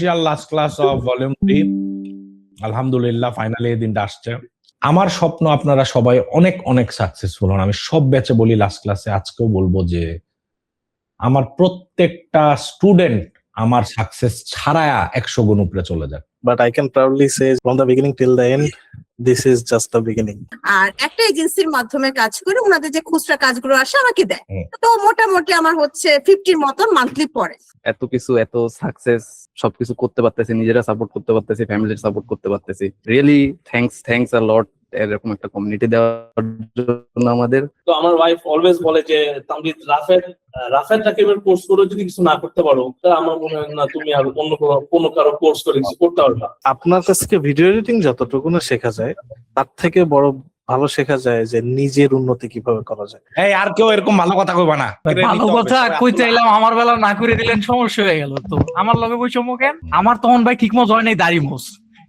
Last class of volume 3। আলহামদুলিল্লাহ finally এই দিনটা আসছে। আমার স্বপ্ন আপনারা সবাই অনেক অনেক সাকসেসফুল হন। আমি সব ব্যাচে বলি, লাস্ট ক্লাসে আজকেও বলবো যে আমার প্রত্যেকটা স্টুডেন্ট আমার সাকসেস ছাড়ায়া 100 গুণ উপরে চলে যাক। But I can proudly say from the beginning till the end, this is just the beginning. আর একটা এজেন্সির মাধ্যমে কাজ করে ওনাদের যে খুচরা কাজগুলো আসে আমাকে দেয়, তো মোটামুটি আমার হচ্ছে 50 মতন মান্থলি পড়ে। এত কিছু, এত সাকসেস সবকিছু করতে পারতেছি, নিজেরা সাপোর্ট করতে পারতেছি, ফ্যামিলির সাপোর্ট করতে পারতেছি। রিয়েলি থ্যাঙ্কস আ লট এরকম একটা কমিউনিটি দেওয়ার জন্য আমাদের। তো আমার ওয়াইফ অলওয়েজ বলে যে তামজিদ রাফেদ রাকিবের কোর্স করে যদি কিছু না করতে পারো তাহলে আমার মনে হয় না তুমি আর অন্য কোনো কারো কোর্স করে কিছু করতে পারবে। আপনার কাছ থেকে ভিডিও এডিটিং যতটুকু না শেখা যায়, তার থেকে বড় ভালো শেখা যায় যে নিজের উন্নতি কিভাবে করা যায়। এই আর কেউ এরকম ভালো কথা কইবা না। ভালো কথা কই চাইলাম, আমার বেলা না করে দিলেন, সমস্যা হয়ে গেল। তো আমার লগে বৈষম্য কেন? আমার তখন ভাই ঠিক মতো হয় নাই, দাড়ি মোস।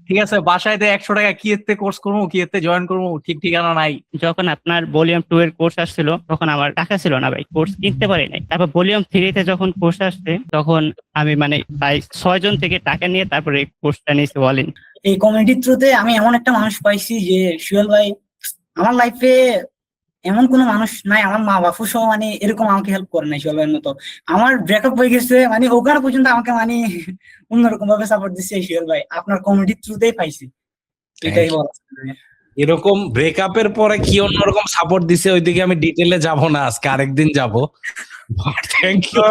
ঠিক আছে, বাসায় 100 টাকা কি এতে কোর্স করবো, কি এতে জয়েন করবো, ঠিক ঠিকানা নাই। যখন আপনার ভলিউম 2 এর কোর্স আসছিল তখন আমার টাকা ছিল না ভাই, কোর্স কিনতে পারি নাই। তারপর ভলিউম 3 তে যখন কোর্স আসছে তখন আমি মানে প্রায় 6 জন থেকে টাকা নিয়ে তারপরে কোর্সটা নিয়েছি অল-ইন। এই কমিউনিটির থ্রুতে আমি এমন একটা মানুষ পাইছি যে সুহেল ভাই, আমার লাইফে এমন কোনো মানুষ নাই, আমার মা বাপু সহ মানে এরকম আমাকে হেল্প করে নাই সুহেল ভাইয়ের মতো। আমার ব্রেকআপ হয়ে গেছে মানে ওখানে পর্যন্ত আমাকে মানে অন্যরকম ভাবে সাপোর্ট দিচ্ছে সুহেল ভাই, আপনার কমিউনিটির থ্রুতেই পাইছি, এটাই বলা। এরকম ব্রেকআপের পরে কি অন্যরকম সাপোর্ট দিছে ওইদিকে আমি ডিটেইলে যাব না, আজকে আরেকদিন যাব। Thank you.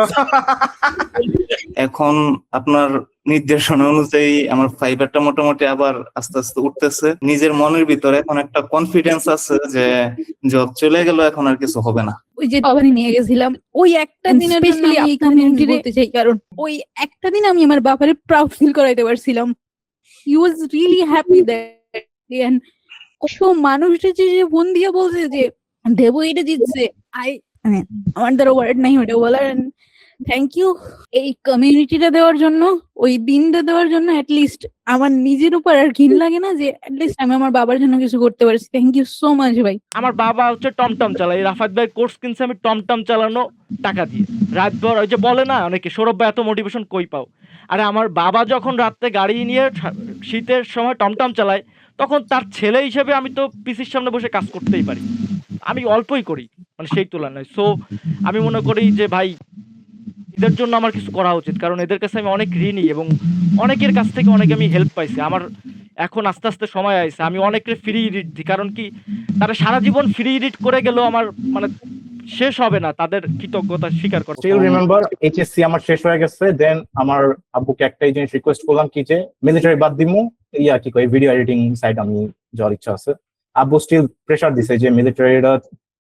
এখন আপনার নির্দেশনা অনুযায়ী আমার ফাইবারটা মোটামুটি আবার আস্তে আস্তে উঠতেছে। নিজের মনের ভিতরে এখন একটা কনফিডেন্স আছে যে জব চলে গেল, এখন আর কিছু হবে না। ওই যে বাবারে নিয়ে গেছিলাম, ওই একটা দিনের জন্য আমি এই কমিউনিটি বলতে চাই, কারণ ওই একটা দিন আমি আমার বাবারে প্রাউড ফিল করাইতে পারছিলাম। He was really happy that. And কত মানুষটা যে ফোন দিয়ে বলছে যে দেবো এটা জিতছে, আমার দ্বারা ওয়ার্ড নাই ওটা বলার। থ্যাংক ইউ এই কমিউনিটিটা দেওয়ার জন্য, ওই দিনটা দেওয়ার জন্য। অ্যাটলিস্ট আমার নিজের উপর আর ঘিন লাগে না যে অ্যাটলিস্ট আমি আমার বাবার জন্য কিছু করতে পারছি। থ্যাংক ইউ সো মাচ ভাই। আমার বাবা হচ্ছে টমটম চালায়, রাফাত ভাই কোর্স কিনছে আমি টমটম চালানো টাকা দিয়ে। রাতভর ওই যে বলে না অনেকে, সৌরভ ভাই এত মোটিভেশন কই পাও? আরে আমার বাবা যখন রাত্রে গাড়ি নিয়ে শীতের সময় টমটম চালায়, তখন তার ছেলে হিসেবে আমি তো পিসির সামনে বসে কাজ করতেই পারি। আমি অল্পই করি মানে সেই তুলনায়। সো আমি মনে করি যে ভাই এদের জন্য আমার কিছু করা উচিত, কারণ এদের কাছে আমি অনেক ঋণী এবং অনেকের কাছ থেকে অনেক আমি হেল্প পাইছি। আমার এখন আস্তে আস্তে সময় আসছে আমি অনেকের ফ্রি এডিট দিই, কারণ কি তারা সারা জীবন ফ্রি এডিট করে গেলেও আমার মানে শেষ হবে না তাদের কৃতজ্ঞতা স্বীকার করতে। স্টিল রিমেম্বার এইচএসসি আমার শেষ হয়ে গেছে, দেন আমার আব্বুকে একটাই জিনিস রিকোয়েস্ট করলাম কি যে মিলিটারি বাদ দিমু, ইয়া কি কই ভিডিও এডিটিং সাইড আমি যাওয়ার ইচ্ছা আছে। আব্বু স্টিল প্রেসার দিছে যে মিলিটারিটা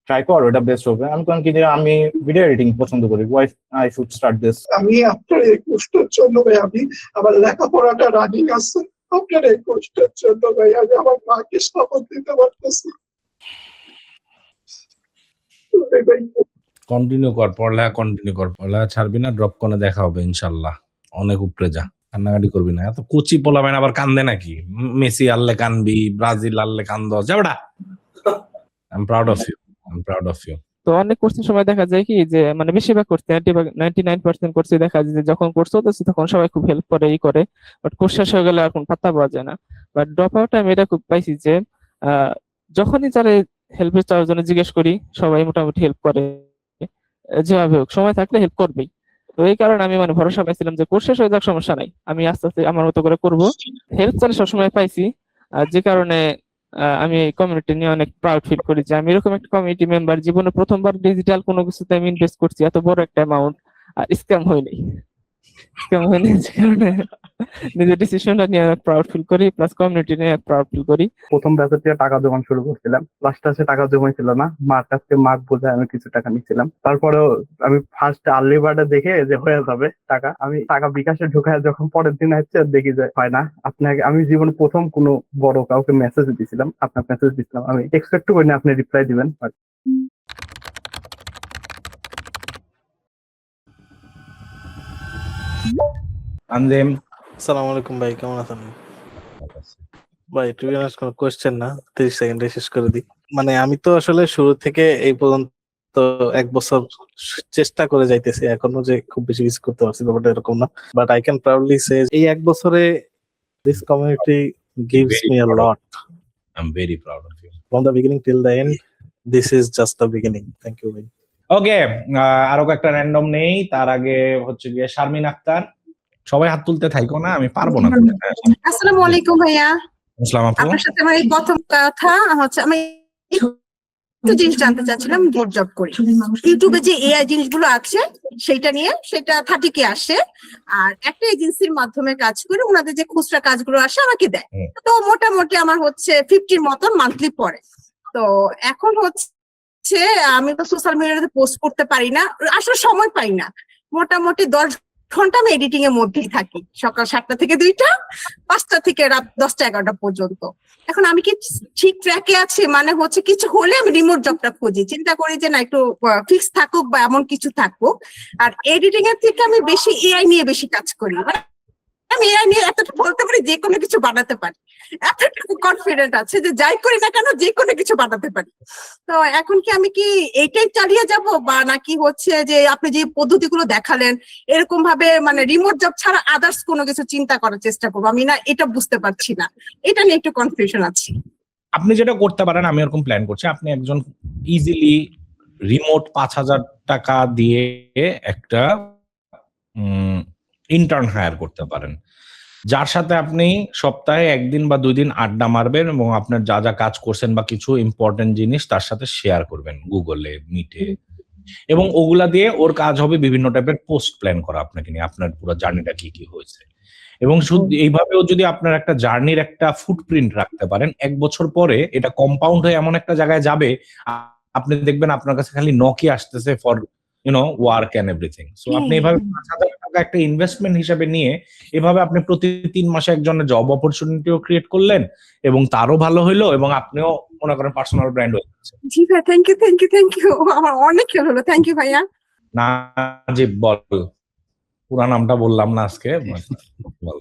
ট্রাই কর, ওটা বেস্ট হবে। আমি কোন কি যে আমি ভিডিও এডিটিং পছন্দ করি, why I should start this. আমি আপনার এই কোর্সটার জন্য ভাই, আমি আমার লেখাপড়াটা রানিং আছে, আপনার এই কোর্সটার জন্য ভাই আমি আমার মাকে সাপোর্ট দিতে পারতেছি। কন্টিনিউ কর পড়ালেখা, কন্টিনিউ কর পড়ালেখা, ছাড়বি না, ড্রপ করে দেখা হবে ইনশাল্লাহ। অনেক উপরে যা, কান্নাকাটি করবি না। এত কোচি পোলাবেন আবার কান্দে নাকি? মেসি আনলে কানবি, ব্রাজিল আনলে কান্দ যাবড়া। I am proud of you, I am proud of you. তো অনেক কোর্সের সময় দেখা যায় কি যে মানে বেশিরভাগ কোর্স 99% কোর্সে দেখা যায় যে যখন কোর্স হতেছে তখন সবাই খুব হেল্প করে, ই করে, বাট কোর্স শেষ হয়ে গেলে আর কোনো পাত্তা পাওয়া যায় না। বাট ড্রপ আউট আমি এটা খুব পাইছি যে যখনই যারা হেল্প চাওয়ার জন্য জিজ্ঞেস করি সবাই মোটামুটি হেল্প করে, যেভাবে হোক সময় থাকলে হেল্প করবেই। তো এই কারণে আমি মানে ভরসা পাইছিলাম যে কোর্স শেষ হয়ে যাক, সমস্যা নাই, আমি আস্তে আস্তে আমার মতো করে করবো। হেল্প চাইলে সবসময় পাইছি, আর যে কারণে আমি এই কমিউনিটি নিয়ে অনেক প্রাউড ফিল করি যে আমি এরকম একটা কমিউনিটি মেম্বার। জীবনে প্রথমবার ডিজিটাল কোনো কিছুতে আমি ইনভেস্ট করছি এত বড় একটা অ্যামাউন্ট, আর স্ক্যাম হয়নি। নিজের ডিসিশনটা নিয়ে প্রাউড ফিল করি, প্লাস কমিউনিটি নিয়ে প্রাউড ফিল করি। প্রথম ব্যাচে থেকে টাকা জমা শুরু করছিলাম, লাস্ট ক্লাসে টাকা জমাইছিল না, মার কাছে মার্ক বলে আমি কিছু টাকা নিচ্ছিলাম। তারপরেও আমি ফার্স্ট আর্লি বার্ডে দেখে যে হয়ে যাবে টাকা, আমি টাকা বিকাশে ঢুকায় যখন পরের দিন আসছে দেখি যে হয় না। আপনাকে আমি জীবনে প্রথম কোনো বড় কাউকে মেসেজ দিয়েছিলাম, আপনার মেসেজ দিচ্ছিলাম, আমি এক্সপেক্ট করিনি আপনি রিপ্লাই দিবেন। আনজেম, আসসালামু আলাইকুম ভাই, কেমন আছেন ভাই? টু বি অনেস্ট কোনো কোশ্চেন না, 30 সেকেন্ডে শেষ করে দিই। মানে আমি তো আসলে শুরু থেকে এই পর্যন্ত তো 1 বছর চেষ্টা করে যাইতেছি, এখনো যে খুব বেশি মিস করতে পারছি ব্যাপারটা এরকম না, বাট আই ক্যান প্রাউডলি সে এই 1 বছরে this community gives me a lot I'm very proud of you. from the beginning till the end. This is just the beginning. Thank you very much. ওকে, আরো একটা random নেই, তার আগে হচ্ছে গিয়ে শারমিন আক্তার। সবাই হাত তুলতে থাইকো না, আমি পারবো না। আসসালামু আলাইকুম ভাইয়া। আসসালাম আপু। আপনার সাথে আমার এই প্রথম কথা হচ্ছে, আমি একটু জিনিস জানতে চাচ্ছিলাম। রিমোট জব করি, ইউটিউবে যে এআই জিনিসগুলো আছে সেটা নিয়ে, সেটা 30K আসে, আর একটা এজেন্সির মাধ্যমে কাজ করে ওনাদের যে খুচরা কাজগুলো আসে আমাকে দেয়। তো মোটামুটি আমার হচ্ছে 50 মতন মান্থলি পড়ে। তো এখন হচ্ছে আমি তো সোশ্যাল মিডিয়াতে পোস্ট করতে পারি না, আসলে সময় পাই না। মোটামুটি 10 ঘন্টা আমি এডিটিং এর মধ্যেই থাকি, সকাল 7টা থেকে 2টা, 5টা থেকে রাত 10টা 11টা পর্যন্ত। এখন আমি কি ঠিক ট্র্যাকে আছি? মানে হচ্ছে কিছু হলে আমি রিমোট জবটা খুঁজি, চিন্তা করি যে না একটু ফিক্স থাকুক বা এমন কিছু থাকুক। আর এডিটিং এর থেকে আমি বেশি এআই নিয়ে বেশি কাজ করি, মানে আমি এআই নিয়ে এতটা বলতে পারি যে কোনো কিছু বানাতে পারি, এতটুকু কনফিডেন্ট আছে যে যাই করি না কেন যে কোনো কিছু বানাতে পারি। তো এখন কি আমি কি এইটাই চালিয়ে যাব, বা নাকি হচ্ছে যে আপনি যে পদ্ধতিগুলো দেখালেন এরকম ভাবে মানে রিমোট জব ছাড়া আদার্স কোনো কিছু চিন্তা করার চেষ্টা করবো? আমি না এটা বুঝতে পারছি না, এটা নিয়ে একটু কনফিউশন আছে। আপনি যেটা করতে পারেন, আমি এরকম প্ল্যান করছি, আপনি একজন ইজিলি রিমোট 5,000 টাকা দিয়ে একটা ইন্টার্ন হায়ার করতে পারেন, যার সাথে আপনি সপ্তাহে 1 দিন বা 2 দিন আড্ডা মারবেন এবং আপনার যা যা কাজ করছেন বা কিছু ইম্পর্টেন্ট জিনিস তার সাথে শেয়ার করবেন গুগলে, মিটে, এবং ওগুলা দিয়ে ওর কাজ হবে বিভিন্ন টাইপের পোস্ট প্ল্যান করা আপনাকে নিয়ে, আপনার পুরো জার্নিটা কি কি হয়েছে। এবং শুধু এইভাবেও যদি আপনার একটা জার্নির একটা ফুটপ্রিন্ট রাখতে পারেন, 1 বছর পরে এটা কম্পাউন্ড হয়ে এমন একটা জায়গায় যাবে, আপনি দেখবেন আপনার কাছে খালি নকি আসতেছে for work and everything. So আপনি এভাবে 5,000 টাকা একটা ইনভেস্টমেন্ট হিসেবে নিয়ে এভাবে আপনি প্রতি 3 মাসে একজনের জব অপরচুনিটিও ক্রিয়েট করলেন, এবং তারও ভালো হইলো, এবং আপনিও মনে করেন পার্সোনাল ব্র্যান্ড হয়ে যাচ্ছে। জি ভাই, thank you thank you thank you, আমার অনেক হেল্প হলো, থ্যাংক ইউ ভাইয়া। নাজিব বল, পুরা নামটা বললাম না আজকে।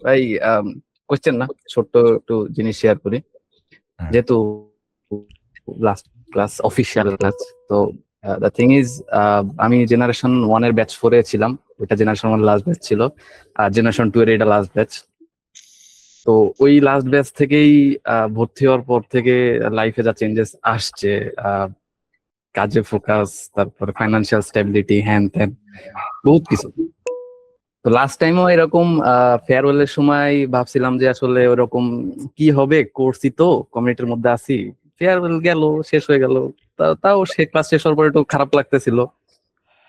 ভাই কোশ্চেন না, ছোট্ট একটু জিনিস শেয়ার করি। যেহেতু লাস্ট ক্লাস অফিসিয়াল ক্লাস, তো দ্য থিং ইজ আমি জেনারেশন 1 এর ব্যাচ 4 এ ছিলাম, ওইটা জেনারেশন 1 লাস্ট ব্যাচ ছিল, আর জেনারেশন 2 এর এটা লাস্ট ব্যাচ। তো ওই লাস্ট ব্যাচ থেকেই ভর্তি হওয়ার পর থেকে লাইফে যা চেঞ্জেস আসছে, কাজে ফোকাস, তারপরে ফাইন্যান্সিয়াল স্টেবিলিটি, হ্যান ত্যান বহুত কিছু। তো লাস্ট টাইমও এরকম ফেয়ারওয়েলের সময় ভাবছিলাম যে আসলে ওরকম কি হবে, করছি তো কমিউনিটির মধ্যে আছি, ফেয়ারওয়েল গেল, শেষ হয়ে গেল, তাও সে ক্লাস শেষ হওয়ার পর একটু খারাপ লাগতেছিল,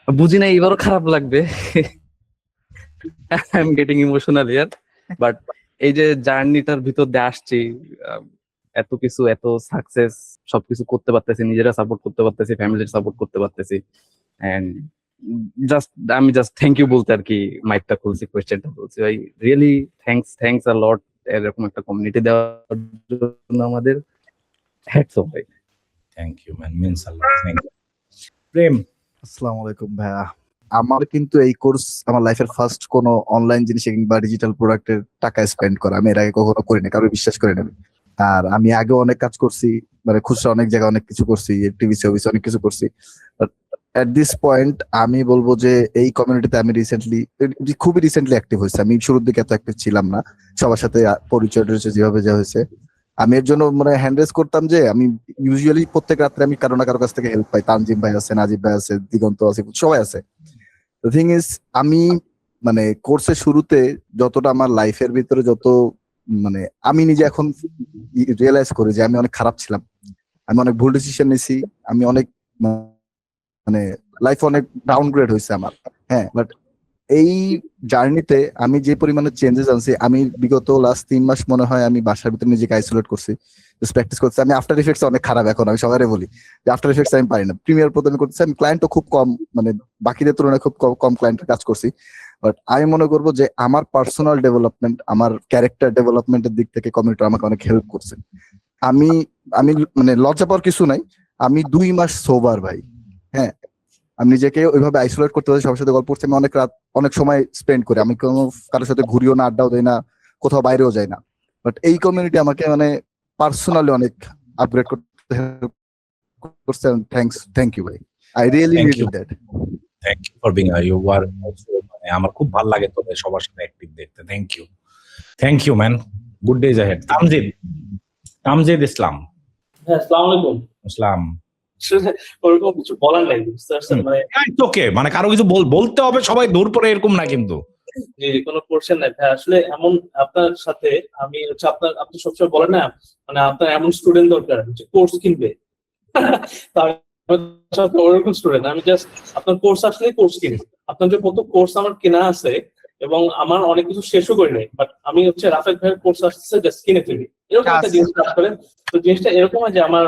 বুঝি না এবারও খারাপ লাগবে। I am getting emotional here, but এই যে জার্নিটার ভিতর দিয়ে আসছি, এত কিছু, এত সাকসেস, সবকিছু করতে পারতেছি, নিজেরা সাপোর্ট করতে পারতেছি, ফ্যামিলির সাপোর্ট করতে পারতেছি, এন্ড আমি জাস্ট থ্যাংক ইউ বলতে আর কি মাইকটা খুলছি, কোয়েশ্চেনটা বলছি। ভাই রিয়েলি থ্যাঙ্কস আ লট এরকম একটা কমিউনিটি দেওয়ার জন্য আমাদের। হ্যাটস অফ ভাই, thank you man, means a lot. Thank you Prem. আসসালামু আলাইকুম ভাইয়া। আমার কিন্তু এই কোর্স আমার লাইফের ফার্স্ট কোনো অনলাইন জিনিস কিংবা ডিজিটাল প্রোডাক্টের টাকা স্পেন্ড করা, আমি এর আগে কখনো করি না, কারো বিশ্বাস করে নেবে। আর আমি আগে অনেক কাজ করছি, মানে খুচরা অনেক জায়গায় অনেক কিছু করছি, টিভি সার্ভিস অনেক কিছু করছি। এট দিস পয়েন্ট আমি বলবো যে এই কমিউনিটিতে আমি খুবই রিসেন্টলি অ্যাক্টিভ হয়েছে। আমি শুরুর দিকে এত অ্যাক্টিভ ছিলাম না, সবার সাথে পরিচয় টরিচয় যেভাবে যা হয়েছে। আমি এর জন্য মানে হ্যান্ড রেজ করতাম যে আমি ইউজুয়ালি প্রত্যেক রাত্রে আমি কারো না কারো কাছ থেকে হেল্প পাই। তানজিম ভাই আছে, নাজিব ভাই আছে, দিগন্ত আছে, সবাই আছে। দ্য থিং ইজ, আমি মানে কোর্সের শুরুতে যতটা আমার লাইফের ভিতরে যত মানে আমি নিজে এখন রিয়েলাইজ করি যে আমি অনেক খারাপ ছিলাম, আমি অনেক ভুল ডিসিশন নিয়েছি, আমি অনেক মানে লাইফ অনেক ডাউনগ্রেড হয়েছে আমার। হ্যাঁ, বাট এই জার্নিতে আমি যে পরিমাণে চেঞ্জেস আনছি, আমি বিগত লাস্ট 3 মাস মনে হয় আমি বাসার ভিতরে নিজেকে আইসোলেট করছি, প্র্যাকটিস করছি। আমি আফটার ইফেক্টস অনেক খারাপ এখন, আমি সবাই বলি যে আফটার ইফেক্টস আমি পারি না। প্রিমিয়ার প্রথমে করতেছি, আমি ক্লায়েন্টও খুব কম, মানে বাকিদের তুলনায় খুব কম ক্লায়েন্টের কাজ করছি। বাট আমি মনে করবো যে আমার পার্সোনাল ডেভেলপমেন্ট, আমার ক্যারেক্টার ডেভেলপমেন্টের দিক থেকে কমিউনিটি আমাকে অনেক হেল্প করছে। আমি মানে লজ্জা পাওয়ার কিছু নাই, আমি 2 মাস সোবার ভাই। হ্যাঁ, আমি নিজেকে ওইভাবে আইসোলেট করতে পারি, সবার সাথে গল্প করছি, আমি অনেক রাত অনেক সময় স্পেন্ড করি, আমি কোনো কারোর সাথে ঘুরিও না, আড্ডাও দেই না, কোথাও বাইরেও যাই না। বাট এই কমিউনিটি আমাকে মানে পার্সোনালি অনেক আপগ্রেড করতে হেল্প করছে। থ্যাংক ইউ ভাই। I really Thank needed you. That. Thank you for being you আর মানে আমার খুব ভালো লাগে তোদের সবার সাথে অ্যাক্টিভ দেখতে। Thank you man. Good days ahead. Tamjid Islam. হ্যাঁ, আসসালামু আলাইকুম। ইসলাম। আসলে ওরকম কিছু বলার নাই, বুঝতে পারছেন? মানে ওকে, মানে কারো কিছু বলতে হবে, সবাই দূর পরে এরকম না কিন্তু। যে কোনো কোশ্চেন নাই ভাই। আসলে এমন আপনার সাথে আমি হচ্ছে আপনি সবসময় বলেন না, মানে আপনার এমন স্টুডেন্ট দরকার যে কোর্স কিনবে। তার ওরকম স্টুডেন্ট আমি, জাস্ট আপনার কোর্স আসলে কোর্স কিনি। আপনার যে কত কোর্স আমার কেনা আছে এবং আমার অনেক কিছু শেষও করি নাই, বাট আমি হচ্ছে রাফেদ ভাইয়ের কোর্স আসছে জাস্ট কিনে ফেলি, এরকম একটা জিনিস কাজ করে। তো জিনিসটা এরকম হয় যে আমার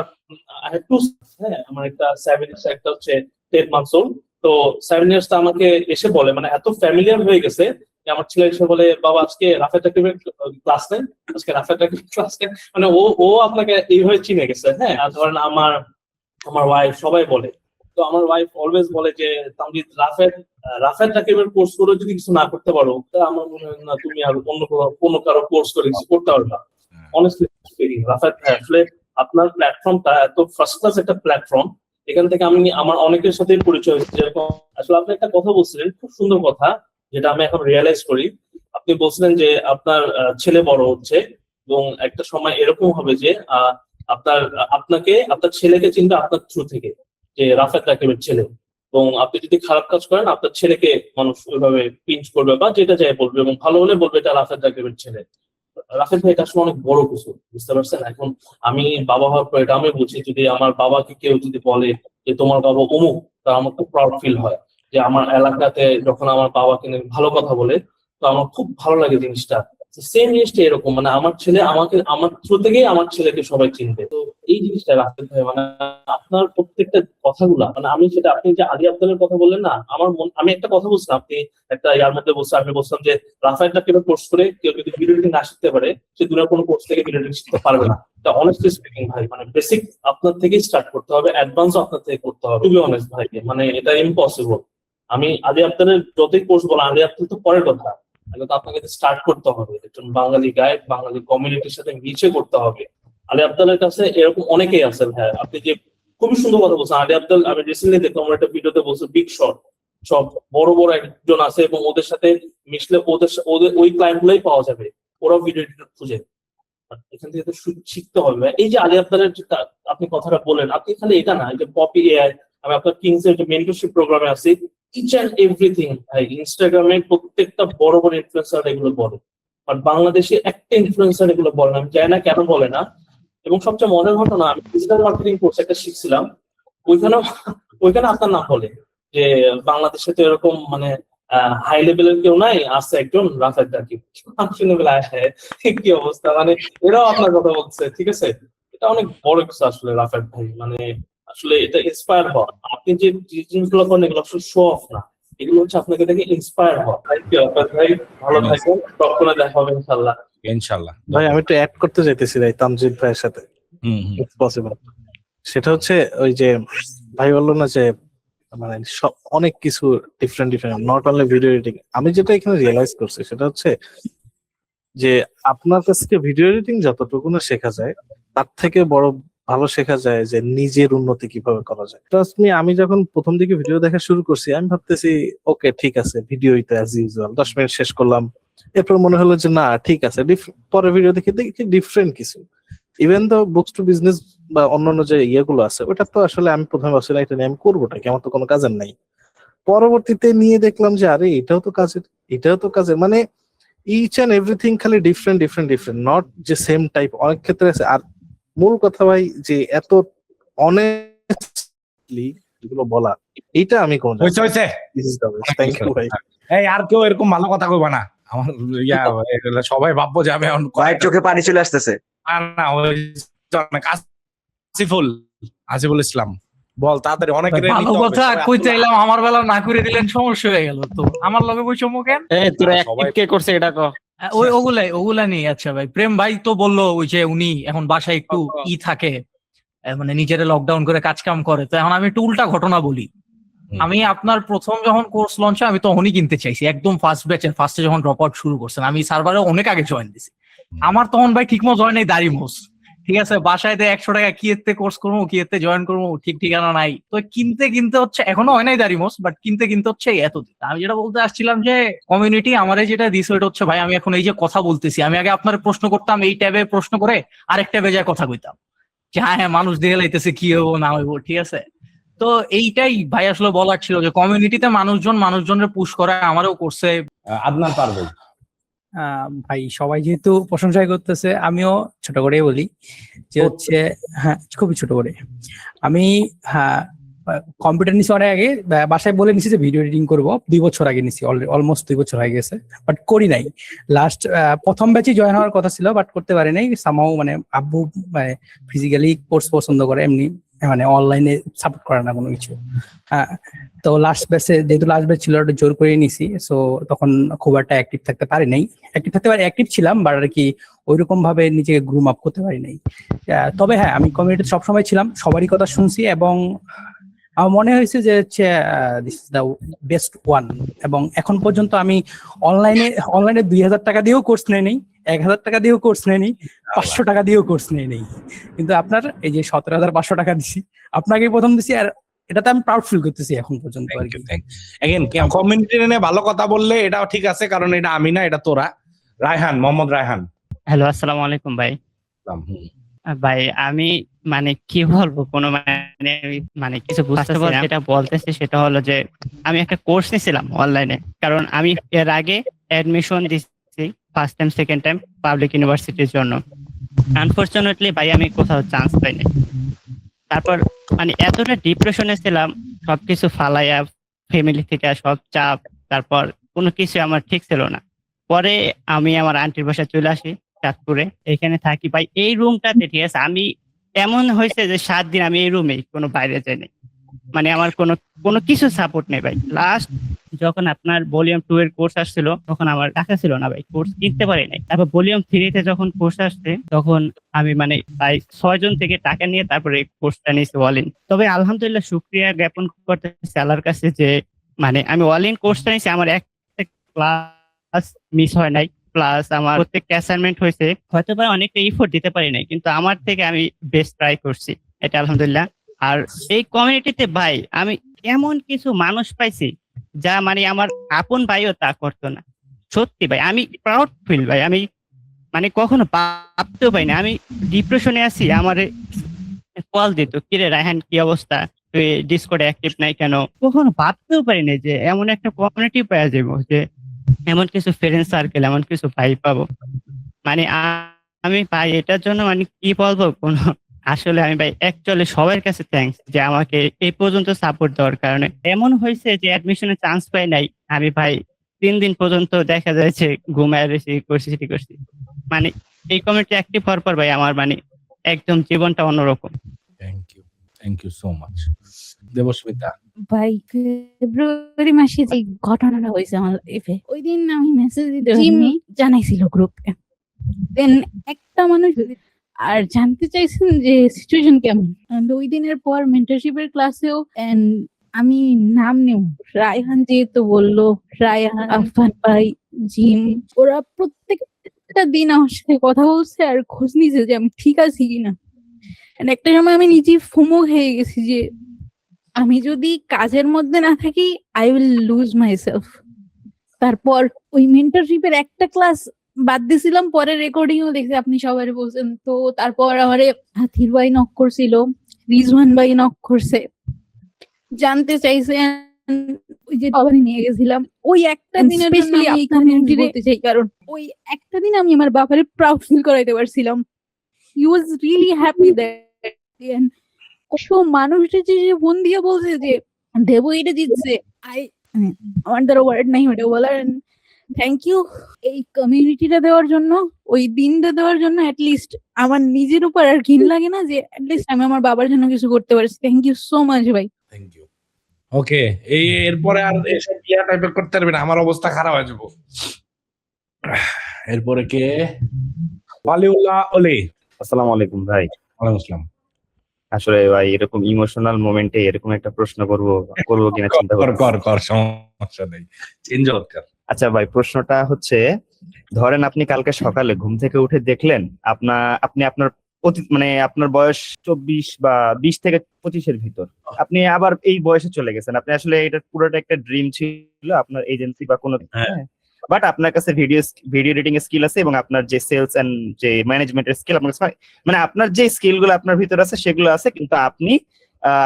আমার একটা 7 years, একটা হচ্ছে 10 months old। তো 7 years আমাকে এসে বলে, মানে এত ফ্যামিলিয়ার হয়ে গেছে যে আমার ছেলে এসে বলে, বাবা আজকে রাফেদ রাকিবের ক্লাস নেই, আজকে রাফেদ রাকিবের ক্লাস নেই। মানে ও আপনাকে এইভাবে চিনে গেছে। হ্যাঁ, আর ধরেন আমার ওয়াইফ সবাই বলে, তো আমার ওয়াইফ অলওয়েজ বলে যে তামজিদ রাফেদ রাকিবের কোর্স করে যদি কিছু না করতে পারো, তা আমার মনে হয় না তুমি আর কোনো কারো কোর্স করে কিছু করতে পারবে না। অনেস্টলি স্পিকিং, রাফেদ ভাই আসলে আপনার প্ল্যাটফর্মটা এত ফার্স্ট ক্লাস একটা প্ল্যাটফর্ম, এখান থেকে আমি আমার অনেকের সাথে পরিচয় হয়েছে। যেরকম আসলে আপনি একটা কথা বলছিলেন, খুব সুন্দর কথা, যেটা আমি এখন রিয়েলাইজ করি। আপনি বলছিলেন যে আপনার ছেলে বড় হচ্ছে এবং একটা সময় এরকম হবে যে আপনার ছেলেকে চিনবে আপনার থ্রু থেকে, যে রাফেদ রাকিবের ছেলে। এবং আপনি যদি খারাপ কাজ করেন, আপনার ছেলেকে মানুষ ওইভাবে পিঞ্চ করবে বা যেটা যায় বলবে, এবং ভালো হলে বলবে এটা রাফেদ রাকিবের ছেলে। রাফেদ ভাই, এটা আসলে অনেক বড় কিছু, বুঝতে পারছেন? এখন আমি বাবা হওয়ার পর এটা আমি বুঝি, যদি আমার বাবাকে কেউ যদি বলে যে তোমার বাবা অমুক, তা আমার খুব প্রাউড ফিল হয়। যে আমার এলাকাতে যখন আমার বাবাকে নিয়ে ভালো কথা বলে, তো আমার খুব ভালো লাগে জিনিসটা। সেম জিনিসটা এরকম, মানে আমার ছেলে আমার থ্রু থেকেই আমার ছেলেকে সবাই চিনবে। তো এই জিনিসটা রাফেদ ভাই, মানে আপনার প্রত্যেকটা কথাগুলা, মানে আমি সেটা, আপনি যে আলী আব্দালের কথা বললেন না, আমি একটা কথা বলছিলাম, আপনি একটা ইয়ার মধ্যে বলছেন, আমি বলছিলাম যে রাফেদ রাকিবের কোর্স করে কেউ যদি ভিডিও এডিটিং না শিখতে পারে, সে দুনিয়ার কোনো কোর্স থেকে ভিডিও এডিটিং শিখতে পারবে না। এটা অনেস্টলি স্পিকিং ভাই, মানে বেসিক আপনার থেকেই স্টার্ট করতে হবে, অ্যাডভান্সও আপনার থেকে করতে হবে। টু বি অনেস্ট ভাই, মানে এটা ইম্পসিবল। আমি আলী আব্দালের যতই কোর্স বলা, আলী আব্দাল তো পরের কথা, আগে তো আপনাকে স্টার্ট করতে হবে, একজন বাঙালি গায়ক বাঙালি কমিউনিটির সাথে মিশে করতে হবে। আলী আব্দালের কাছে এরকম অনেকেই আছেন। হ্যাঁ, আপনি যে খুবই সুন্দর কথা বলছেন, আলী আব্দাল আমি রিসেন্টলি দেখলাম একটা ভিডিওতে বলছে, বিগ শট সব বড় বড় একজন আছে এবং ওদের সাথে মিশলে ওদের ওই ক্লায়েন্ট গুলোই পাওয়া যাবে, ওরাও ভিডিও এডিটর খুঁজে। এখান থেকে তো শিখতে হবে। এই যে আলী আব্দালের আপনি কথাটা বলেন, আপনি খালি এটা না, যে পপি এআই, আমি আপনার কিংস এর যে মেন্টরশিপ প্রোগ্রামে আছি, ইচ অ্যান্ড এভরিথিং ভাই, ইনস্টাগ্রামে প্রত্যেকটা বড় বড় ইনফ্লুয়েন্সার এগুলো বলে, বাট বাংলাদেশে একটা ইনফ্লুয়েন্সার এগুলো বলে না। আমি জানি না কেন বলে না। এবং সবচেয়ে মজার ঘটনা, আমি ডিজিটাল মার্কেটিং কোর্স একটা শিখছিলাম, ওইখানে আপনার নাম বলে যে বাংলাদেশে তো এরকম মানে হাই লেভেলের কেউ নাই, আছে একজন রাফেদ রাকিব। শুনে বলে কি অবস্থা, মানে এরাও আপনার কথা বলছে। ঠিক আছে, এটা অনেক বড় কিছু আসলে রাফেদ ভাই, মানে আসলে এটা ইন্সপায়ার হওয়া। আপনি যে জিনিসগুলো করেন এগুলো আসলে শো অফ না, এগুলো হচ্ছে আপনাকে দেখে ইন্সপায়ার হওয়া। থ্যাংক ইউ রাফেদ ভাই, ভালো থাকবেন, কখনো দেখা হবে ইনশাল্লাহ। ইনশাআল্লাহ ভাই আমি একটু অ্যাড করতে চাইতেছি ভাই তামজিদ ভাইয়ের সাথে, ইটস পসিবল। সেটা হচ্ছে ওই যে ভাই বললো না যে মানে সব অনেক কিছু different not only video editing. আমি যেটা এখানে রিয়েলাইজ করছি সেটা হচ্ছে যে আপনার কাছ থেকে ভিডিও এডিটিং যতটুকু না শেখা যায়, তার থেকে বড় ভালো শেখা যায় যে নিজের উন্নতি কিভাবে করা যায়। ট্রাস্ট মি, আমি যখন প্রথম দিকে ভিডিও দেখা শুরু করছি, আমি ভাবতেছি ওকে ঠিক আছে, ভিডিওই তো অ্যাজ ইউজুয়াল, 10 মিনিট শেষ করলাম। এরপর মনে হলো যে না ঠিক আছে, পরে ভিডিও দেখি ডিফারেন্ট কিছু। ইভেন তো বুকস টু বিজনেস বা অন্যান্য যে ইয়েগুলো আছে, ওটা তো আসলে আমি প্রথমে ভাবছিলাম এটা নিয়ে আমি করবোটা কি, আমার তো কোনো কাজের নাই। পরবর্তীতে নিয়ে দেখলাম যে আরে এটাও তো কাজের, মানে ইচ অ্যান্ড এভরিথিং খালি ডিফারেন্ট, নট যে সেম টাইপ, অনেক ক্ষেত্রে আছে। আর মূল কথা ভাই যে এত অনেস্টলি এগুলো বলা, এইটা আমি কোন থ্যাংক ইউ ভাই। এই আর কেউ এরকম ভালো কথা কইবা না, আমার সবাই ভাববো যে আমি এখন কয়েক চোখে পানি চলে আসতেছে। না, আসিফুল ইসলাম বল তাড়াতাড়ি, অনেক ভালো কথা কই চাইলাম, আমার বেলা না করে দিলেন, সমস্যা হয়ে গেল। তো আমার লগে বৈষম্য কেন? তোরা অ্যাক্টিভ কে করছে এটা কো? ওগুলা নেই। আচ্ছা ভাই, প্রেম ভাই তো বললো ওই যে উনি এখন বাসায় একটু থাকে, মানে নিজেরা লকডাউন করে কাজ কাম করে। তো এখন আমি একটু উল্টা ঘটনা বলি। আমি আপনার প্রথম যখন কোর্স লঞ্চ হয়, আমি তখনই কিনতে চাইছি, একদম ফার্স্ট ব্যাচের ফার্স্টে যখন ড্রপ আউট শুরু করছেন। আমি সার্ভারে অনেক আগে জয়েন দিছি, আমার তখন ভাই ঠিক মতো হয় নাই দাড়ি মোস। ঠিক আছে, বাসায় 100 টাকা কি এতে কোর্স করবো, কি এতে জয়েন করবো, ঠিক ঠিকানা নাই। তো কিনতে হচ্ছে, এখনো হয় নাই দাঁড়িমোস, বাট কিনতে হচ্ছে এত দিন। আমি যেটা বলতে আসছিলাম যে কমিউনিটি আমারে যেটা দিছে ওটা হচ্ছে ভাই, আমি এখন এই যে কথা বলতেছি, আমি আগে আপনার প্রশ্ন করতাম এই ট্যাবে প্রশ্ন করে, আরেক ট্যাবে যায় কথা কইতাম যে হ্যাঁ মানুষ দেখে লাইতেছে কি হবো না হইবো, ঠিক আছে। তো এইটাই ভাই আসলে বলার ছিল যে কমিউনিটিতে মানুষজনের পুশ করে, আমারও করছে। আদনান পারভেজ। ভাই সবাই যেহেতু প্রশংসাই করতেছে, আমিও ছোট করেই বলি যে হচ্ছে, হ্যাঁ খুবই ছোট করে। আমি কম্পিউটার নিছি অনেক আগে, বাসায় বলে নিছি যে ভিডিও এডিটিং করবো, 2 বছর আগে নিছি, অলমোস্ট 2 বছর হয়ে গেছে, বাট করি নাই। লাস্ট প্রথম ব্যাচে জয়েন হওয়ার কথা ছিল, বাট করতে পারি নাই। সামাও মানে আব্বু ফিজিক্যালি কোর্স পছন্দ করে, এমনি মানে অনলাইনে সাপোর্ট করে না কোনো কিছু। তো লাস্ট ব্যাচে যেহেতু লাস্ট ব্যাচ ছিল, ওটা জোর করে নিছি, সো তখন খুব একটা অ্যাক্টিভ থাকতে পারি নাই। অ্যাক্টিভ ছিলাম, বাট আর কি ওইরকম ভাবে নিজেকে গ্রুম আপ করতে পারি নাই। তবে হ্যাঁ, আমি কমিউনিটিতে সবসময় ছিলাম, সবারই কথা শুনছি, এবং আমার মনে হয়েছে যে হচ্ছে this is the best one. এবং এখন পর্যন্ত আমি অনলাইনে 2000 টাকা দিয়েও কোর্স নেই নেই, 1000 টাকা দিয়েও কোর্স নেই নেই, 500 টাকা দিয়েও কোর্স নেই নেই। কিন্তু আপনার এই যে 17,500 টাকা দিছি, আপনাকে প্রথম দিছি, আর এটাতে আমি প্রাউড ফিল করতেছি এখন পর্যন্ত। কমিউনিটি নিয়ে ভালো কথা বললে এটাও ঠিক আছে, কারণ এটা আমি না, এটা তোরা। রায়হান, মোহাম্মদ রায়হান। হ্যালো, আসসালামু আলাইকুম ভাই। ভাই আমি মানে কি বলবো, কোনো মানে কিছু বুঝতে পারছি। যেটা বলতেছি সেটা হলো যে আমি একটা কোর্স নিয়েছিলাম অনলাইনে, কারণ আমি এর আগে অ্যাডমিশন দিচ্ছি first time second time public ইউনিভার্সিটির জন্য। আনফরচুনেটলি ভাই আমি কোথাও চান্স পাইনি। তারপর মানে এতটা ডিপ্রেশনে ছিলাম, সবকিছু ফালাইয়া, ফ্যামিলি থেকে সব চাপ, তারপর কোনো কিছু আমার ঠিক ছিল না। পরে আমি আমার আন্টির বাসায় চলে আসি চাঁদপুরে, এখানে থাকি ভাই এই রুমটাতে, ঠিক আছে। আমি এমন হয়েছে যে 7 দিন আমি এই রুমেই, কোনো বাইরে যাইনি, মানে আমার কোনো কিছু সাপোর্ট নেই ভাই। লাস্ট যখন আপনার ভলিউম 2 এর কোর্স আসছিল, তখন আমার টাকা ছিল না ভাই, কোর্স কিনতে পারি নাই। তারপর ভলিউম 3 তে যখন কোর্স আসছে, তখন আমি মানে প্রায় 6 জন থেকে টাকা নিয়ে তারপরে কোর্সটা নিয়েছি অল ইন। তবে আলহামদুলিল্লাহ শুকরিয়া জ্ঞাপন করতেছি আল্লাহর কাছে যে মানে আমি অল ইন কোর্সটা নিয়েছি, আমার একটা ক্লাস মিস হয় নাই, প্লাস আমার প্রত্যেকটা অ্যাসাইনমেন্ট হয়েছে। হয়তো বা অনেকটা ইফোর্ট দিতে পারি নাই, কিন্তু আমার থেকে আমি বেস্ট ট্রাই করছি, এটা আলহামদুলিল্লাহ। আর এই কমিউনিটিতে ভাই আমি এমন কিছু মানুষ পাইছি যা মানে আমার আপন ভাইও তা করতো না। সত্যি ভাই আমি প্রাউড ফিল ভাই, আমি মানে কখনো ভাবতেও পাই না। আমি ডিপ্রেশনে আছি, আমার কল দিত, কিরে রায়হান কি অবস্থা, তুই ডিসকর্ডে অ্যাক্টিভ নাই কেন। কখনো ভাবতেও পারি না যে এমন একটা কমিউনিটি পাওয়া যাবো, যে এমন কিছু ফ্রেন্ড সার্কেল, এমন কিছু ভাই পাবো। মানে আমি ভাই এটার জন্য মানে কি বলবো, কোনো আসলে আমি ভাই অ্যাকচুয়ালি সবার কাছে থ্যাঙ্কস যে আমাকে এই পর্যন্ত সাপোর্ট দেওয়ার কারণে। এমন হয়েছে যে অ্যাডমিশনে চান্স পাই নাই, আমি ভাই 3 দিন পর্যন্ত দেখা যাচ্ছে ঘুমায় রয়েছি, করছি। মানে এই কমিউনিটি অ্যাক্টিভ হওয়ার পর ভাই আমার মানে একদম জীবনটা অন্যরকম। Thank you so much. Debasmita. ভাই ফেব্রুয়ারি মাসে যে ঘটনাটা হয়েছে আমার লাইফে, ওই দিন আমি মেসেজ দিতে জানাইছিল গ্রুপে, দেন একটা মানুষ আর জানতে চাইছেন যে সিচুয়েশন কেমন। ওই দিনের পর মেন্টরশিপের ক্লাসেও আমি নাম নেব, রায়হান যেহেতু বললো, রায়হান, আফফান ভাই, জিম, ওরা প্রত্যেকটা দিন আমার সাথে কথা বলছে আর খোঁজ নিছে যে আমি ঠিক আছি কিনা। একটা সময় আমি নিজে ফোমো হয়ে গেছি যে আমি যদি কাজের মধ্যে না থাকি, I will lose my self. তারপর ওই মেন্টরশিপের একটা ক্লাস বাদ দিছিলাম, পরে রেকর্ডিংও দেখছি, আপনি সবাই বলছেন। তো তারপর আমারে হাথির ভাই নক করছিল, রিজওয়ান ভাই নক করছে, জানতে চাইছে, ওই যে বাবারে নিয়ে গেছিলাম ওই একটা দিনের জন্য আমি কমিউনিটি বলতে চাই, কারণ ওই একটা দিন আমি আমার বাবারে প্রাউড ফিল করাইতে পারছিলাম। He was really happy that. কত মানুষটা যে ফোন দিয়ে বলছে যে দেব এটা জিতছে, আমার দ্বারা ওয়ার্ড নাই ওটা বলার। থ্যাংক ইউ এই কমিউনিটিটা দেওয়ার জন্য, ওই দিনটা দেওয়ার জন্য। অ্যাটলিস্ট আমার নিজের উপর আর ঘিন লাগে না, যে অ্যাটলিস্ট আমি আমার বাবার জন্য কিছু করতে পারছি। থ্যাংক ইউ সো মাচ ভাই। Thank you. ওকে, এরপরে আর এসব ইয়া টাইপের করতে পারবে না, আমার অবস্থা খারাপ হয়ে যাবো। এরপরে কে? ওয়ালিউল্লাহ ওলি। আসসালামু আলাইকুম ভাই। ওয়ালাইকুম আসসালাম। আসলে ভাই এরকম ইমোশনাল মোমেন্টে এরকম একটা প্রশ্ন করবো কিনা চিন্তা কর, সমস্যা নেই, চেঞ্জ কর। আচ্ছা ভাই, প্রশ্নটা হচ্ছে, ধরেন আপনি কালকে সকালে ঘুম থেকে উঠে দেখলেন আপনি আপনার মানে আপনার বয়স 24 বা 20 থেকে 25-এর ভিতর, আপনি আবার এই বয়সে চলে গেছেন। আপনি আসলে এটা পুরোটা একটা ড্রিম ছিল আপনার এজেন্সি বা কোনো, বাট আপনার কাছে ভিডিও এডিটিং এর স্কিল আছে এবং আপনার যে সেলস এন্ড যে ম্যানেজমেন্টের স্কিল আপনার কাছে, মানে আপনার যে স্কিল গুলো আপনার ভিতরে আছে সেগুলো আছে, কিন্তু আপনি